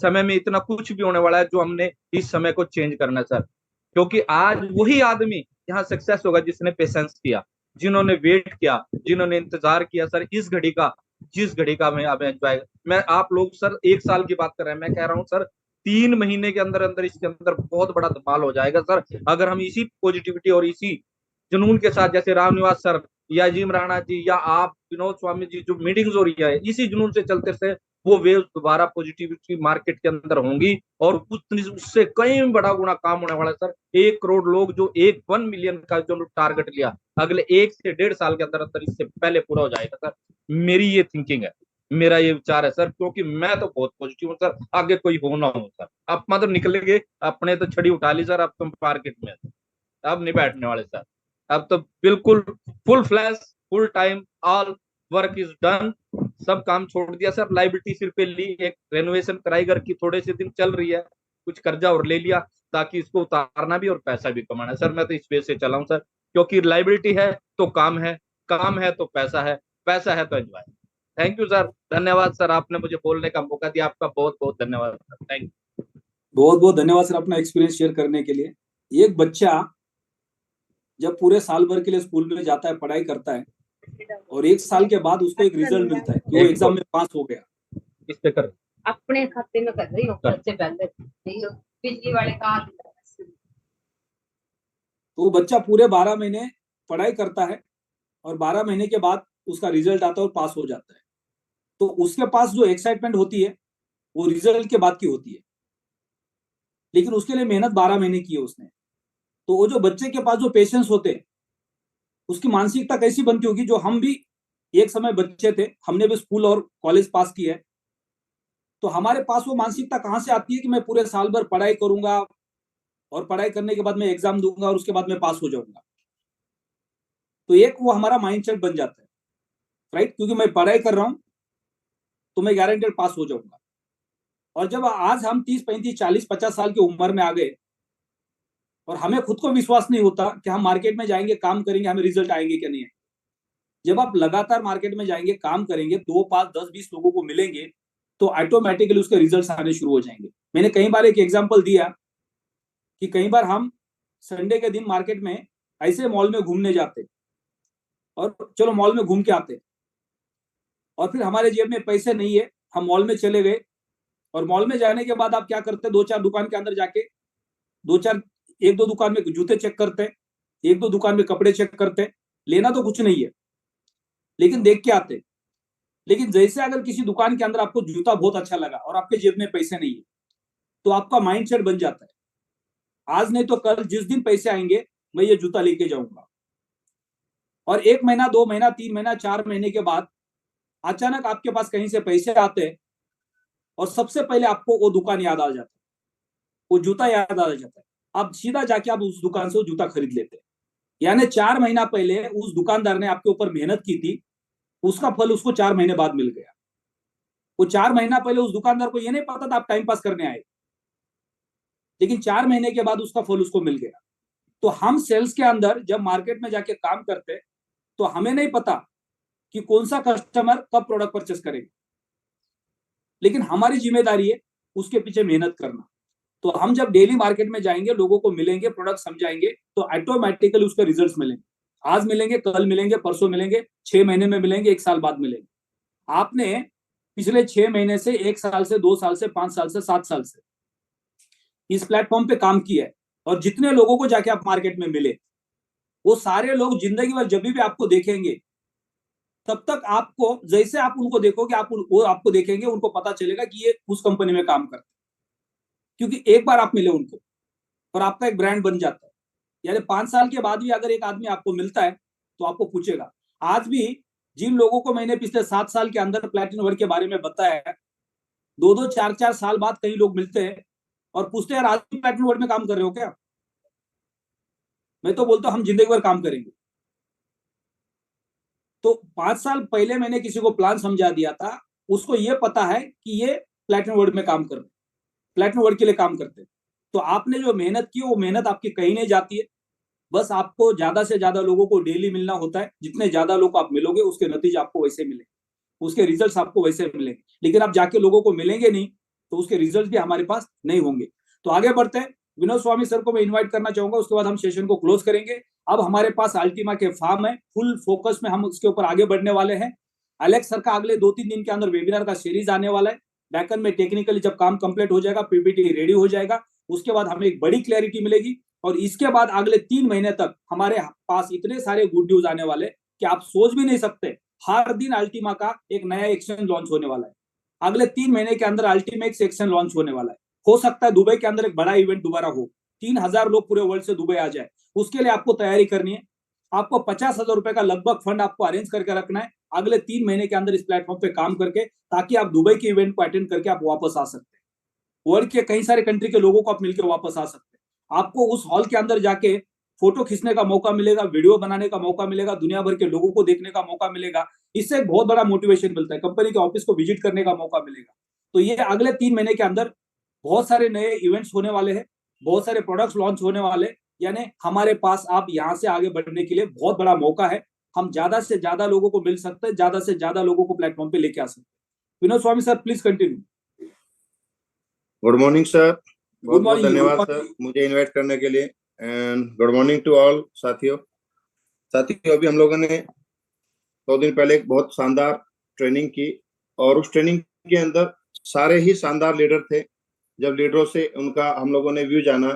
समय में इतना कुछ भी होने वाला है जो हमने इस समय को चेंज करना सर। क्योंकि आज वही आदमी यहाँ सक्सेस होगा जिसने पेशेंस किया। जिन्होंने वेट किया, जिन्होंने इंतजार किया सर इस घड़ी का, जिस घड़ी का मैं अब एंजॉय, मैं आप लोग सर 1 साल की बात कर रहे हैं, मैं कह रहा हूँ सर 3 महीने के अंदर अंदर इसके अंदर बहुत बड़ा धमाल हो जाएगा सर, अगर हम इसी पॉजिटिविटी और इसी जुनून के साथ, जैसे रामनिवास सर या जिम राणा जी या आप विनोद स्वामी जी जो मीटिंग्स हो रही है, इसी जुनून से चलते से वो वेव दोबारा पॉजिटिविटी मार्केट के अंदर होंगी और उससे कई बड़ा गुना काम होने वाला है सर। 1 करोड़ लोग जो 1 मिलियन का जो टारगेट लिया, अगले 1 से 1.5 साल के अंदर अंदर इससे पहले पूरा हो जाएगा सर। मेरी ये थिंकिंग है, मेरा ये विचार है सर, क्योंकि मैं तो बहुत पॉजिटिव हूँ सर, आगे कोई हो ना हो सर, अब मतलब निकलेंगे, अपने तो छड़ी उठा ली सर, अब तुम मार्केट में, अब नहीं बैठने वाले सर, अब तो बिल्कुल full flash, full time, all work is done, सब काम छोड़ दिया सर, लाइबिलिटी सिर पे ली, एक रेनोवेशन कराई घर की, थोड़े से दिन चल रही है, कुछ कर्जा और ले लिया ताकि इसको उतारना भी और पैसा भी कमाना है सर। मैं तो इस बेस से चला हूँ सर, क्योंकि लाइबिलिटी है तो काम है, काम है तो पैसा है, पैसा है तो एंजॉय। थैंक यू सर, धन्यवाद सर, आपने मुझे बोलने का मौका दिया, आपका बहुत बहुत धन्यवाद सर, थैंक यू। बहुत बहुत धन्यवाद सर अपना एक्सपीरियंस शेयर करने के लिए। एक बच्चा जब पूरे साल भर के लिए स्कूल में जाता है, पढ़ाई करता है, और 1 साल के बाद उसको एक रिजल्ट मिलता है कि वो एग्जाम में पास हो गया। इस पे कर अपने खाते में कर रही हूँ सबसे पहले, बिजली वाले का। तो वो बच्चा पूरे 12 महीने पढ़ाई करता है और 12 महीने के बाद उसका रिजल्ट आता है और पास हो जाता है। तो उसके पास जो एक्साइटमेंट होती है वो रिजल्ट के बाद की होती है, लेकिन उसके लिए मेहनत 12 महीने की है उसने। तो वो जो बच्चे के पास जो पेशेंस होते हैं, उसकी मानसिकता कैसी बनती होगी, जो हम भी एक समय बच्चे थे, हमने भी स्कूल और कॉलेज पास किया है, तो हमारे पास वो मानसिकता कहां से आती है कि मैं पूरे साल भर पढ़ाई करूंगा और पढ़ाई करने के बाद मैं एग्जाम दूंगा और उसके बाद मैं पास हो जाऊंगा। तो एक वो हमारा माइंडसेट बन जाता है, राइट, क्योंकि मैं पढ़ाई कर रहा हूं तो मैं गारंटेड पास हो जाऊंगा। और जब आज हम 30, 35, 40, 50 साल की उम्र में आ गए और हमें खुद को विश्वास नहीं होता कि हम मार्केट में जाएंगे, काम करेंगे, हमें रिजल्ट आएंगे क्या नहीं है। जब आप लगातार मार्केट में जाएंगे, काम करेंगे, 2, 5, 10, 20 लोगों को मिलेंगे, तो ऑटोमेटिकली उसके रिजल्ट्स आने शुरू हो जाएंगे। मैंने कई बार एक एग्जांपल दिया कि कई बार हम संडे के दिन मार्केट में ऐसे मॉल में घूमने जाते और चलो मॉल में घूम के आते, और फिर हमारे जेब में पैसे नहीं है, हम मॉल में चले गए, और मॉल में जाने के बाद आप क्या करते, 2-4 दुकान के अंदर जाके 1-2 दुकान में जूते चेक करते, 1-2 दुकान में कपड़े चेक करते, लेना तो कुछ नहीं है लेकिन देख के आते। लेकिन जैसे अगर किसी दुकान के अंदर आपको जूता बहुत अच्छा लगा और आपके जेब में पैसे नहीं है, तो आपका माइंडसेट बन जाता है, आज नहीं तो कल, जिस दिन पैसे आएंगे मैं ये जूता लेके जाऊंगा। और 1 महीना, 2 महीना, 3 महीना, 4 महीने के बाद अचानक आपके पास कहीं से पैसे आते हैं और सबसे पहले आपको वो दुकान याद आ जाता है, वो जूता याद आ जाता है, आप सीधा जाके आप उस दुकान से वो जूता खरीद लेते हैं। यानी 4 महीना पहले उस दुकानदार ने आपके ऊपर मेहनत की थी, उसका फल उसको 4 महीने बाद मिल गया। वो 4 महीना पहले उस दुकानदार को ये नहीं पता था आप टाइम पास करने आए, लेकिन 4 महीने के बाद उसका फल उसको मिल गया। तो हम सेल्स के अंदर जब मार्केट में जाके काम करते तो हमें नहीं पता कि कौन सा कस्टमर कब प्रोडक्ट परचेस करेगा, लेकिन हमारी जिम्मेदारी है उसके पीछे मेहनत करना। तो हम जब डेली मार्केट में जाएंगे, लोगों को मिलेंगे, प्रोडक्ट समझाएंगे, तो ऑटोमेटिकली उसके रिजल्ट्स मिलेंगे। आज मिलेंगे, कल मिलेंगे, परसों मिलेंगे, 6 महीने में मिलेंगे, 1 साल बाद मिलेंगे। आपने पिछले 6 महीने से, 1 साल से, 2 साल से, 5 साल से, 7 साल से इस प्लेटफॉर्म पे काम किया है, और जितने लोगों को जाके आप मार्केट में मिले, वो सारे लोग जिंदगी भर जब भी आपको देखेंगे, तब तक आपको, जैसे आप उनको देखोगे, वो आपको देखेंगे, उनको पता चलेगा कि ये उस कंपनी में काम करते, क्योंकि एक बार आप मिले उनको और आपका एक ब्रांड बन जाता है। यानी 5 साल के बाद भी अगर एक आदमी आपको मिलता है तो आपको पूछेगा। आज भी जिन लोगों को मैंने पिछले 7 साल के अंदर प्लैटिनम वर्क के बारे में बताया है, 2-2, 4-4 साल बाद कई लोग मिलते हैं और पूछते हैं, आज भी प्लैटिनम वर्क में काम कर रहे हो क्या? मैं तो बोलता हूं हम जिंदगी भर काम करेंगे। तो 5 साल पहले मैंने किसी को प्लान समझा दिया था, उसको ये पता है कि ये प्लैटिनम वर्क में काम कर रहे, प्लैटिनम वर्क के लिए काम करते हैं। तो आपने जो मेहनत की, वो मेहनत आपकी कहीं नहीं जाती है, बस आपको ज्यादा से ज्यादा लोगों को डेली मिलना होता है। जितने ज्यादा लोग आप मिलोगे, उसके नतीजे आपको वैसे मिलेंगे, उसके रिजल्ट्स आपको वैसे मिलेंगे। लेकिन आप जाके लोगों को मिलेंगे नहीं तो उसके रिजल्ट भी हमारे पास नहीं होंगे। तो आगे बढ़ते हैं। विनोद स्वामी सर को मैं इनवाइट करना चाहूंगा, उसके बाद हम सेशन को क्लोज करेंगे। अब हमारे पास अल्टीमा के फार्म है, फुल फोकस में हम उसके ऊपर आगे बढ़ने वाले हैं। एलेक्स सर का अगले 2-3 दिन के अंदर वेबिनार का सीरीज आने वाला है। बैकएंड में टेक्निकली जब काम कंप्लीट हो जाएगा, पीपीटी रेडी हो जाएगा, उसके बाद हमें एक बड़ी क्लैरिटी मिलेगी। और इसके बाद अगले 3 महीने तक हमारे पास इतने सारे गुड न्यूज आने वाले कि आप सोच भी नहीं सकते। हर दिन अल्टीमा का एक नया एक्सचेंज लॉन्च होने वाला है। अगले 3 महीने के अंदर अल्टीमेक्स एक्सचेंज लॉन्च होने वाला है। हो सकता है दुबई के अंदर एक बड़ा इवेंट दोबारा हो, 3000 लोग पूरे वर्ल्ड से दुबई आ जाए। उसके लिए आपको तैयारी करनी है। आपको 50,000 रुपए का लगभग फंड आपको अरेंज करके रखना है अगले 3 महीने के अंदर इस प्लेटफॉर्म पे काम करके, ताकि आप दुबई के इवेंट को अटेंड करके आप वापस आ सकते हैं। वर्ल्ड के कई सारे कंट्री के लोगों को आप मिलकर वापस आ सकते हैं। आपको उस हॉल के अंदर जाके फोटो खींचने का मौका मिलेगा, वीडियो बनाने का मौका मिलेगा, दुनिया भर के लोगों को देखने का मौका मिलेगा। इससे एक बहुत बड़ा मोटिवेशन मिलता है, कंपनी के ऑफिस को विजिट करने का मौका मिलेगा। तो ये अगले 3 महीने के अंदर बहुत सारे नए इवेंट्स होने वाले हैं, बहुत सारे प्रोडक्ट्स लॉन्च होने वाले, यानी हमारे पास आप यहाँ से आगे बढ़ने के लिए बहुत बड़ा मौका है। हम ज्यादा से ज्यादा लोगों को मिल सकते हैं, ज्यादा से ज्यादा लोगों को प्लेटफॉर्म पे लेके आ सकते हैं। Vinod Swami sir, please continue. Good morning sir, बहुत बहुत morning, धन्यवाद good सर मुझे इनवाइट करने के लिए। And good morning to all साथियों। अभी हम लोगों ने 2 दिन पहले एक बहुत शानदार ट्रेनिंग की, और उस ट्रेनिंग के अंदर सारे ही शानदार लीडर थे। जब लीडरों से उनका हम लोगों ने व्यू जाना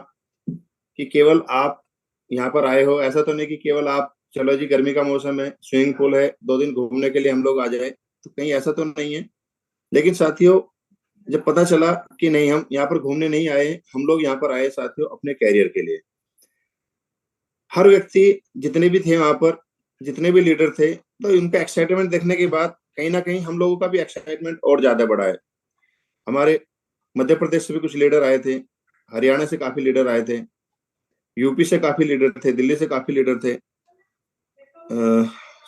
कि केवल आप यहाँ पर आए हो, ऐसा तो नहीं कि केवल आप चलो जी गर्मी का मौसम है, स्विमिंग पूल है, 2 दिन घूमने के लिए हम लोग आ जाए, तो कहीं ऐसा तो नहीं है। लेकिन साथियों, जब पता चला कि नहीं, हम यहाँ पर घूमने नहीं आए, हम लोग यहाँ पर आए साथियों अपने कैरियर के लिए। हर व्यक्ति जितने भी थे वहां पर, जितने भी लीडर थे, तो उनका एक्साइटमेंट देखने के बाद कहीं ना कहीं हम लोगों का भी एक्साइटमेंट और ज्यादा बढ़ा है। हमारे मध्य प्रदेश से भी कुछ लीडर आए थे, हरियाणा से काफी लीडर आए थे, यूपी से काफी लीडर थे, दिल्ली से काफी लीडर थे।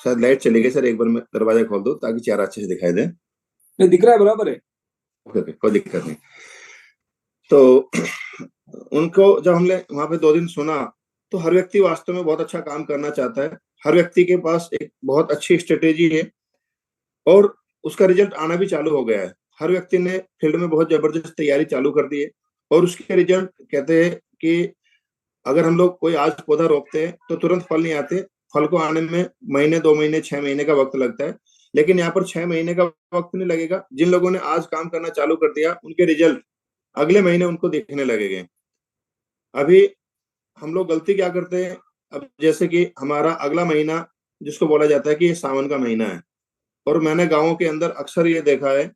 शायद लाइट चली गई सर, एक बार मैं दरवाजा खोल दो ताकि चेहरा अच्छे से दिखाई दे। दिख रहा है, बराबर है। ओके, कोई दिक्कत नहीं। तो उनको जब हमने वहां पे 2 दिन सुना, तो हर व्यक्ति वास्तव में बहुत अच्छा काम करना चाहता है। हर व्यक्ति के पास एक बहुत अच्छी स्ट्रेटेजी है और उसका रिजल्ट आना भी चालू हो गया है। हर व्यक्ति ने फील्ड में बहुत जबरदस्त तैयारी चालू कर दी है, और उसके रिजल्ट कहते हैं कि अगर हम लोग कोई आज पौधा रोपते हैं तो तुरंत फल नहीं आते, फल को आने में महीने, 2 महीने, 6 महीने का वक्त लगता है। लेकिन यहाँ पर 6 महीने का वक्त नहीं लगेगा। जिन लोगों ने आज काम करना चालू कर दिया, उनके रिजल्ट अगले महीने उनको दिखने लगेंगे। अभी हम लोग गलती क्या करते हैं, अब जैसे कि हमारा अगला महीना जिसको बोला जाता है कि ये सावन का महीना है, और मैंने गाँवों के अंदर अक्सर ये देखा है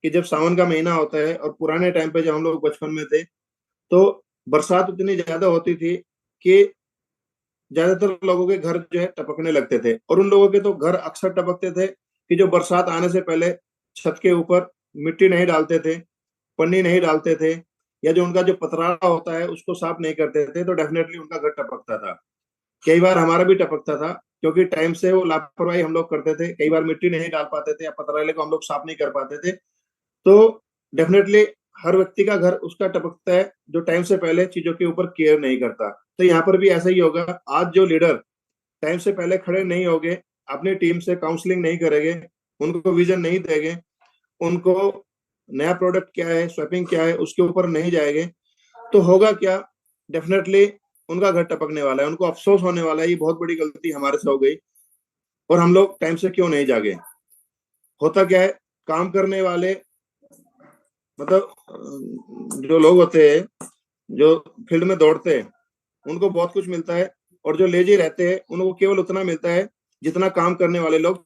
कि जब सावन का महीना होता है, और पुराने टाइम पे जब हम लोग बचपन में थे, तो बरसात इतनी ज्यादा होती थी कि ज्यादातर लोगों के घर जो है टपकने लगते थे, और उन लोगों के तो घर अक्सर टपकते थे कि जो बरसात आने से पहले छत के ऊपर मिट्टी नहीं डालते थे, पन्नी नहीं डालते थे, या जो उनका जो पतराड़ा होता है उसको साफ नहीं करते थे, तो डेफिनेटली उनका घर टपकता था। कई बार हमारा भी टपकता था, क्योंकि टाइम से वो लापरवाही हम लोग करते थे। कई बार मिट्टी नहीं डाल पाते थे, या पतराले को हम लोग साफ नहीं कर पाते थे। तो डेफिनेटली हर व्यक्ति का घर उसका टपकता है जो टाइम से पहले चीजों के ऊपर केयर नहीं करता। तो यहाँ पर भी ऐसा ही होगा। आज जो लीडर टाइम से पहले खड़े नहीं होंगे, अपनी टीम से काउंसलिंग नहीं करेंगे, उनको विजन नहीं देंगे, उनको नया प्रोडक्ट क्या है, स्वैपिंग क्या है, उसके ऊपर नहीं जाएंगे, तो होगा क्या, डेफिनेटली उनका घर टपकने वाला है, उनको अफसोस होने वाला है, ये बहुत बड़ी गलती हमारे से हो गई और हम लोग टाइम से क्यों नहीं जागे। होता क्या है, काम करने वाले मतलब जो लोग होते हैं, जो फील्ड में दौड़ते हैं, उनको बहुत कुछ मिलता है, और जो लेजी रहते हैं उनको केवल उतना मिलता है जितना काम करने वाले लोग,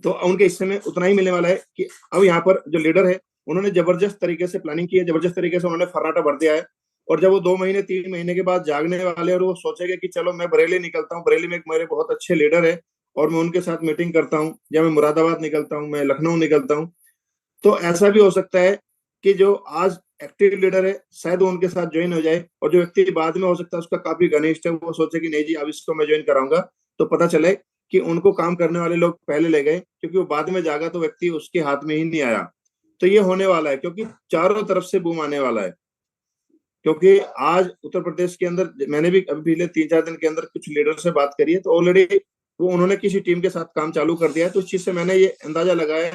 तो उनके हिस्से में उतना ही मिलने वाला है। कि अब यहाँ पर जो लीडर है, उन्होंने जबरदस्त तरीके से प्लानिंग की है, जबरदस्त तरीके से उन्होंने फर्राटा भर दिया है, और जब वो 2 महीने 3 महीने के बाद जागने वाले और वो सोचेंगे कि चलो मैं बरेली निकलता हूँ, बरेली में एक मेरे बहुत अच्छे लीडर है और मैं उनके साथ मीटिंग करता हूँ, या मैं मुरादाबाद निकलता हूँ, मैं लखनऊ निकलता हूँ, तो ऐसा भी हो सकता है कि जो आज एक्टिव लीडर है शायद वो उनके साथ ज्वाइन हो जाए, और जो व्यक्ति बाद में हो सकता है उसका काफी घनिष्ठ है, वो सोचे कि नहीं जी अब इसको मैं ज्वाइन कराऊंगा, तो पता चले कि उनको काम करने वाले लोग पहले ले गए, क्योंकि वो बाद में जागा तो व्यक्ति उसके हाथ में ही नहीं आया। तो ये होने वाला है, क्योंकि चारों तरफ से बूम आने वाला है। क्योंकि आज उत्तर प्रदेश के अंदर मैंने भी अभी पिछले 3-4 दिन के अंदर कुछ लीडर से बात करी है, तो ऑलरेडी वो उन्होंने किसी टीम के साथ काम चालू कर दिया है। तो उस चीज से मैंने ये अंदाजा लगाया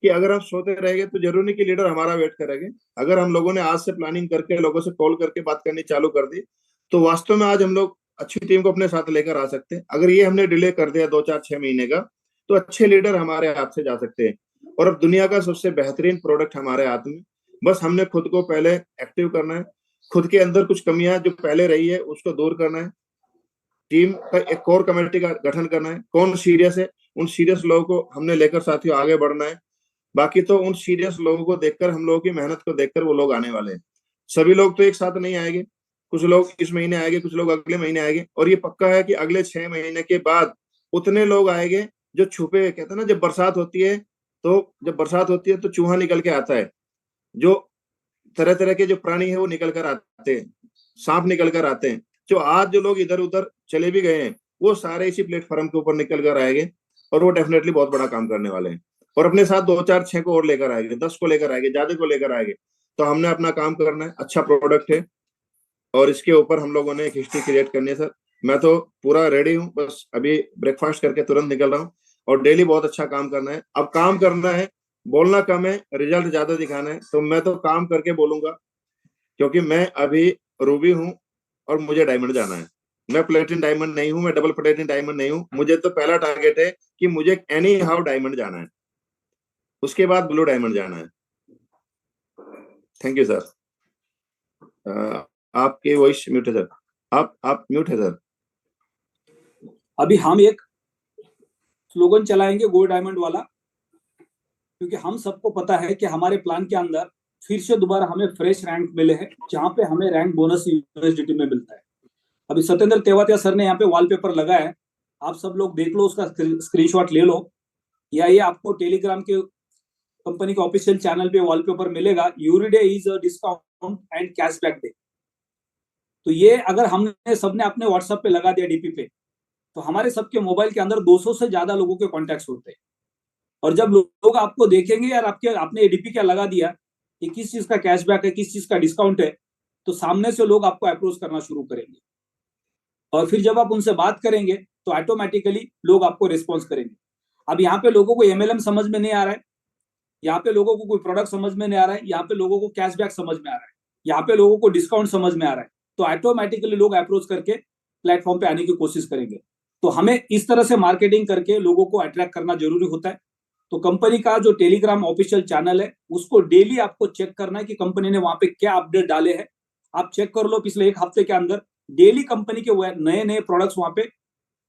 कि अगर हम सोते रहेंगे तो जरूरी नहीं कि लीडर हमारा वेट करेंगे। अगर हम लोगों ने आज से प्लानिंग करके लोगों से कॉल करके बात करनी चालू कर दी तो वास्तव में आज हम लोग अच्छी टीम को अपने साथ लेकर आ सकते हैं। अगर ये हमने डिले कर दिया 2-4-6 महीने का तो अच्छे लीडर हमारे हाथ से जा सकते हैं। और अब दुनिया का सबसे बेहतरीन प्रोडक्ट हमारे हाथ में, बस हमने खुद को पहले एक्टिव करना है, खुद के अंदर कुछ कमियां जो पहले रही है उसको दूर करना है, टीम का एक कोर कमेटी का गठन करना है, कौन सीरियस है उन सीरियस लोगों को हमने लेकर साथियों आगे बढ़ना है। बाकी तो उन सीरियस लोगों को देखकर, हम लोगों की मेहनत को देखकर वो लोग आने वाले हैं। सभी लोग तो एक साथ नहीं आएंगे, कुछ लोग इस महीने आएंगे, कुछ लोग अगले महीने आएंगे, और ये पक्का है कि अगले 6 महीने के बाद उतने लोग आएंगे जो छुपे हुए, कहते हैं ना जब बरसात होती है तो चूहा निकल के आता है, जो तरह तरह के जो प्राणी है वो निकल कर आते हैं, सांप निकल कर आते हैं। जो आज जो लोग इधर उधर चले भी गए हैं वो सारे इसी प्लेटफॉर्म के ऊपर निकल कर आएंगे और वो डेफिनेटली बहुत बड़ा काम करने वाले हैं, और अपने साथ 2-4-6 को और लेकर आएंगे, 10 को लेकर आएंगे, ज्यादा को लेकर आएंगे। तो हमने अपना काम करना है, अच्छा प्रोडक्ट है और इसके ऊपर हम लोगों ने एक हिस्ट्री क्रिएट करनी है। सर मैं तो पूरा रेडी हूँ, बस अभी ब्रेकफास्ट करके तुरंत निकल रहा हूँ और डेली बहुत अच्छा काम करना है। अब काम करना है, बोलना कम है, रिजल्ट ज्यादा दिखाना है, तो मैं तो काम करके बोलूंगा, क्योंकि मैं अभी रूबी हूँ और मुझे डायमंड जाना है। मैं प्लेटिन डायमंड नहीं हूँ, मैं डबल प्लेटिन डायमंड नहीं हूँ। मुझे तो पहला टारगेट है कि मुझे एनी हाउ डायमंड जाना है, उसके बाद ब्लू डायमंड जाना है। Thank you sir. आपके वॉइस म्यूट है सर, आप म्यूट है सर। अभी हम एक स्लोगन चलाएंगे गोल्ड डायमंड वाला, क्योंकि हम सबको पता है कि हमारे प्लान के अंदर फिर से दोबारा हमें फ्रेश रैंक मिले हैं, जहां पे हमें रैंक बोनस यूएसडीटी में मिलता है। अभी सत्येंद्र तेवातिया सर ने यहाँ पे वॉलपेपर लगाया है, आप सब लोग देख लो, उसका स्क्रीनशॉट ले लो, या ये आपको टेलीग्राम के कंपनी के ऑफिशियल चैनल पे वॉलपेपर मिलेगा। Yuri day is a discount and cashback day. तो ये अगर हमने सबने अपने व्हाट्सएप पे लगा दिया डीपी पे, तो हमारे सबके मोबाइल के अंदर 200 से ज्यादा लोगों के कॉन्टेक्ट होते हैं। और जब लोग आपको देखेंगे यार आपने डीपी क्या लगा दिया कि किस चीज का कैशबैक है, किस चीज का डिस्काउंट है, तो सामने से लोग आपको अप्रोच करना शुरू करेंगे। और फिर जब आप उनसे बात करेंगे तो ऑटोमेटिकली लोग आपको रिस्पॉन्स करेंगे। अब यहाँ पे लोगों को एमएलएम समझ में नहीं आ रहा है, यहाँ पे लोगों को कोई प्रोडक्ट समझ में नहीं आ रहा है, यहाँ पे लोगों को कैशबैक समझ में आ रहा है, यहाँ पे लोगों को डिस्काउंट समझ में आ रहा है, तो ऑटोमेटिकली लोग अप्रोच करके प्लेटफॉर्म पे आने की कोशिश करेंगे। तो हमें इस तरह से मार्केटिंग करके लोगों को अट्रैक्ट करना जरूरी होता है। तो कंपनी का जो टेलीग्राम ऑफिशियल चैनल है उसको डेली आपको चेक करना है कि कंपनी ने वहां पे क्या अपडेट डाले हैं। आप चेक कर लो, पिछले एक हफ्ते के अंदर डेली कंपनी के नए नए प्रोडक्ट्स वहां पे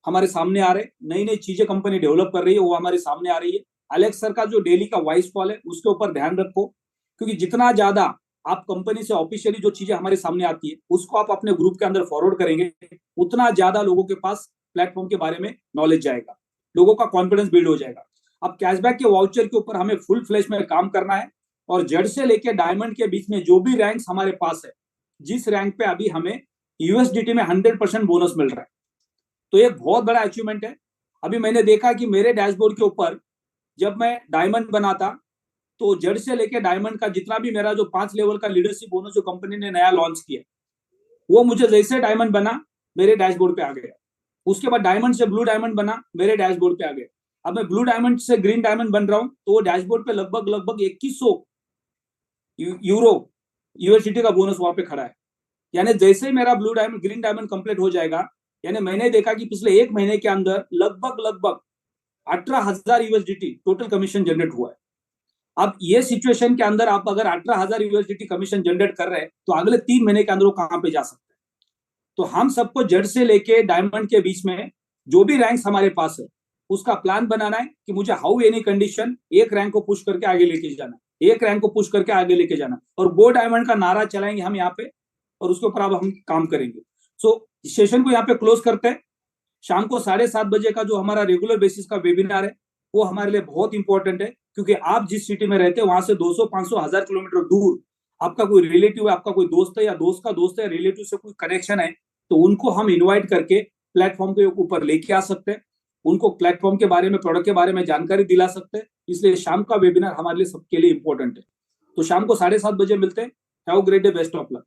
हमारे सामने आ रहे हैं, नई नई चीजें कंपनी डेवलप कर रही है वो हमारे सामने आ रही है। अलेक्स सर का जो डेली का वॉइस कॉल है उसके ऊपर ध्यान रखो, क्योंकि जितना ज्यादा आप कंपनी से ऑफिशियली जो चीजें हमारे सामने आती है उसको आप अपने ग्रुप के अंदर फॉरवर्ड करेंगे, उतना ज्यादा लोगों के पास प्लेटफॉर्म के बारे में नॉलेज जाएगा, लोगों का कॉन्फिडेंस बिल्ड हो जाएगा। अब कैशबैक के वाउचर के ऊपर हमें फुल फ्लैश में काम करना है, और जेड से लेके डायमंड के बीच में जो भी रैंक्स हमारे पास है, जिस रैंक पे अभी हमें यूएसडीटी में 100% बोनस मिल रहा है, तो एक बहुत बड़ा अचीवमेंट है। अभी मैंने देखा कि मेरे डैशबोर्ड के ऊपर जब मैं डायमंड बनाता तो जेड से लेके डायमंड का जितना भी मेरा जो 5 लेवल का लीडरशिप बोनस जो कंपनी ने नया लॉन्च किया, वो मुझे जैसे डायमंड बना मेरे डैशबोर्ड पे आ गया। उसके बाद डायमंड से ब्लू डायमंड बना मेरे डैशबोर्ड पे आ गया। अब मैं ब्लू डायमंड से ग्रीन डायमंड बन रहा हूं तो वो डैशबोर्ड पे लगभग 2100 यूरो यूएसडीटी का बोनस वहां पे खड़ा है। यानी जैसे ही मेरा blue diamond green diamond complete हो जाएगा, यानी मैंने देखा कि पिछले एक महीने के अंदर लगभग 18,000 यूएसडीटी टोटल कमीशन जनरेट हुआ है। अब ये सिचुएशन के अंदर आप अगर 18,000 यूएसडीटी कमीशन जनरेट कर रहे हैं तो अगले 3 महीने के अंदर वो कहां पे जा सकते हैं। तो हम सबको जेड से लेके डायमंड के बीच में जो भी रैंक्स हमारे पास है उसका प्लान बनाना है कि मुझे हाउ एनी कंडीशन एक रैंक को पुश करके आगे लेके जाना, एक रैंक को पुश करके आगे लेके जाना, और गो डायमंड का नारा चलाएंगे हम यहाँ पे, और उसके ऊपर अब हम काम करेंगे। सो सेशन को यहाँ पे क्लोज करते हैं। शाम को 7:30 बजे का जो हमारा रेगुलर बेसिस का वेबिनार है वो हमारे लिए बहुत इंपॉर्टेंट है, क्योंकि आप जिस सिटी में रहते हैं वहां से 200, 500, 1000 किलोमीटर दूर आपका कोई रिलेटिव है, आपका कोई दोस्त है या दोस्त का दोस्त है, रिलेटिव से कोई कनेक्शन है, तो उनको हम इन्वाइट करके प्लेटफॉर्म के ऊपर लेके आ सकते हैं, उनको प्लेटफॉर्म के बारे में, प्रोडक्ट के बारे में जानकारी दिला सकते हैं। इसलिए शाम का वेबिनार हमारे लिए सबके लिए इंपॉर्टेंट है। तो शाम को 7:30 बजे मिलते हैं। Have a great day, best of luck.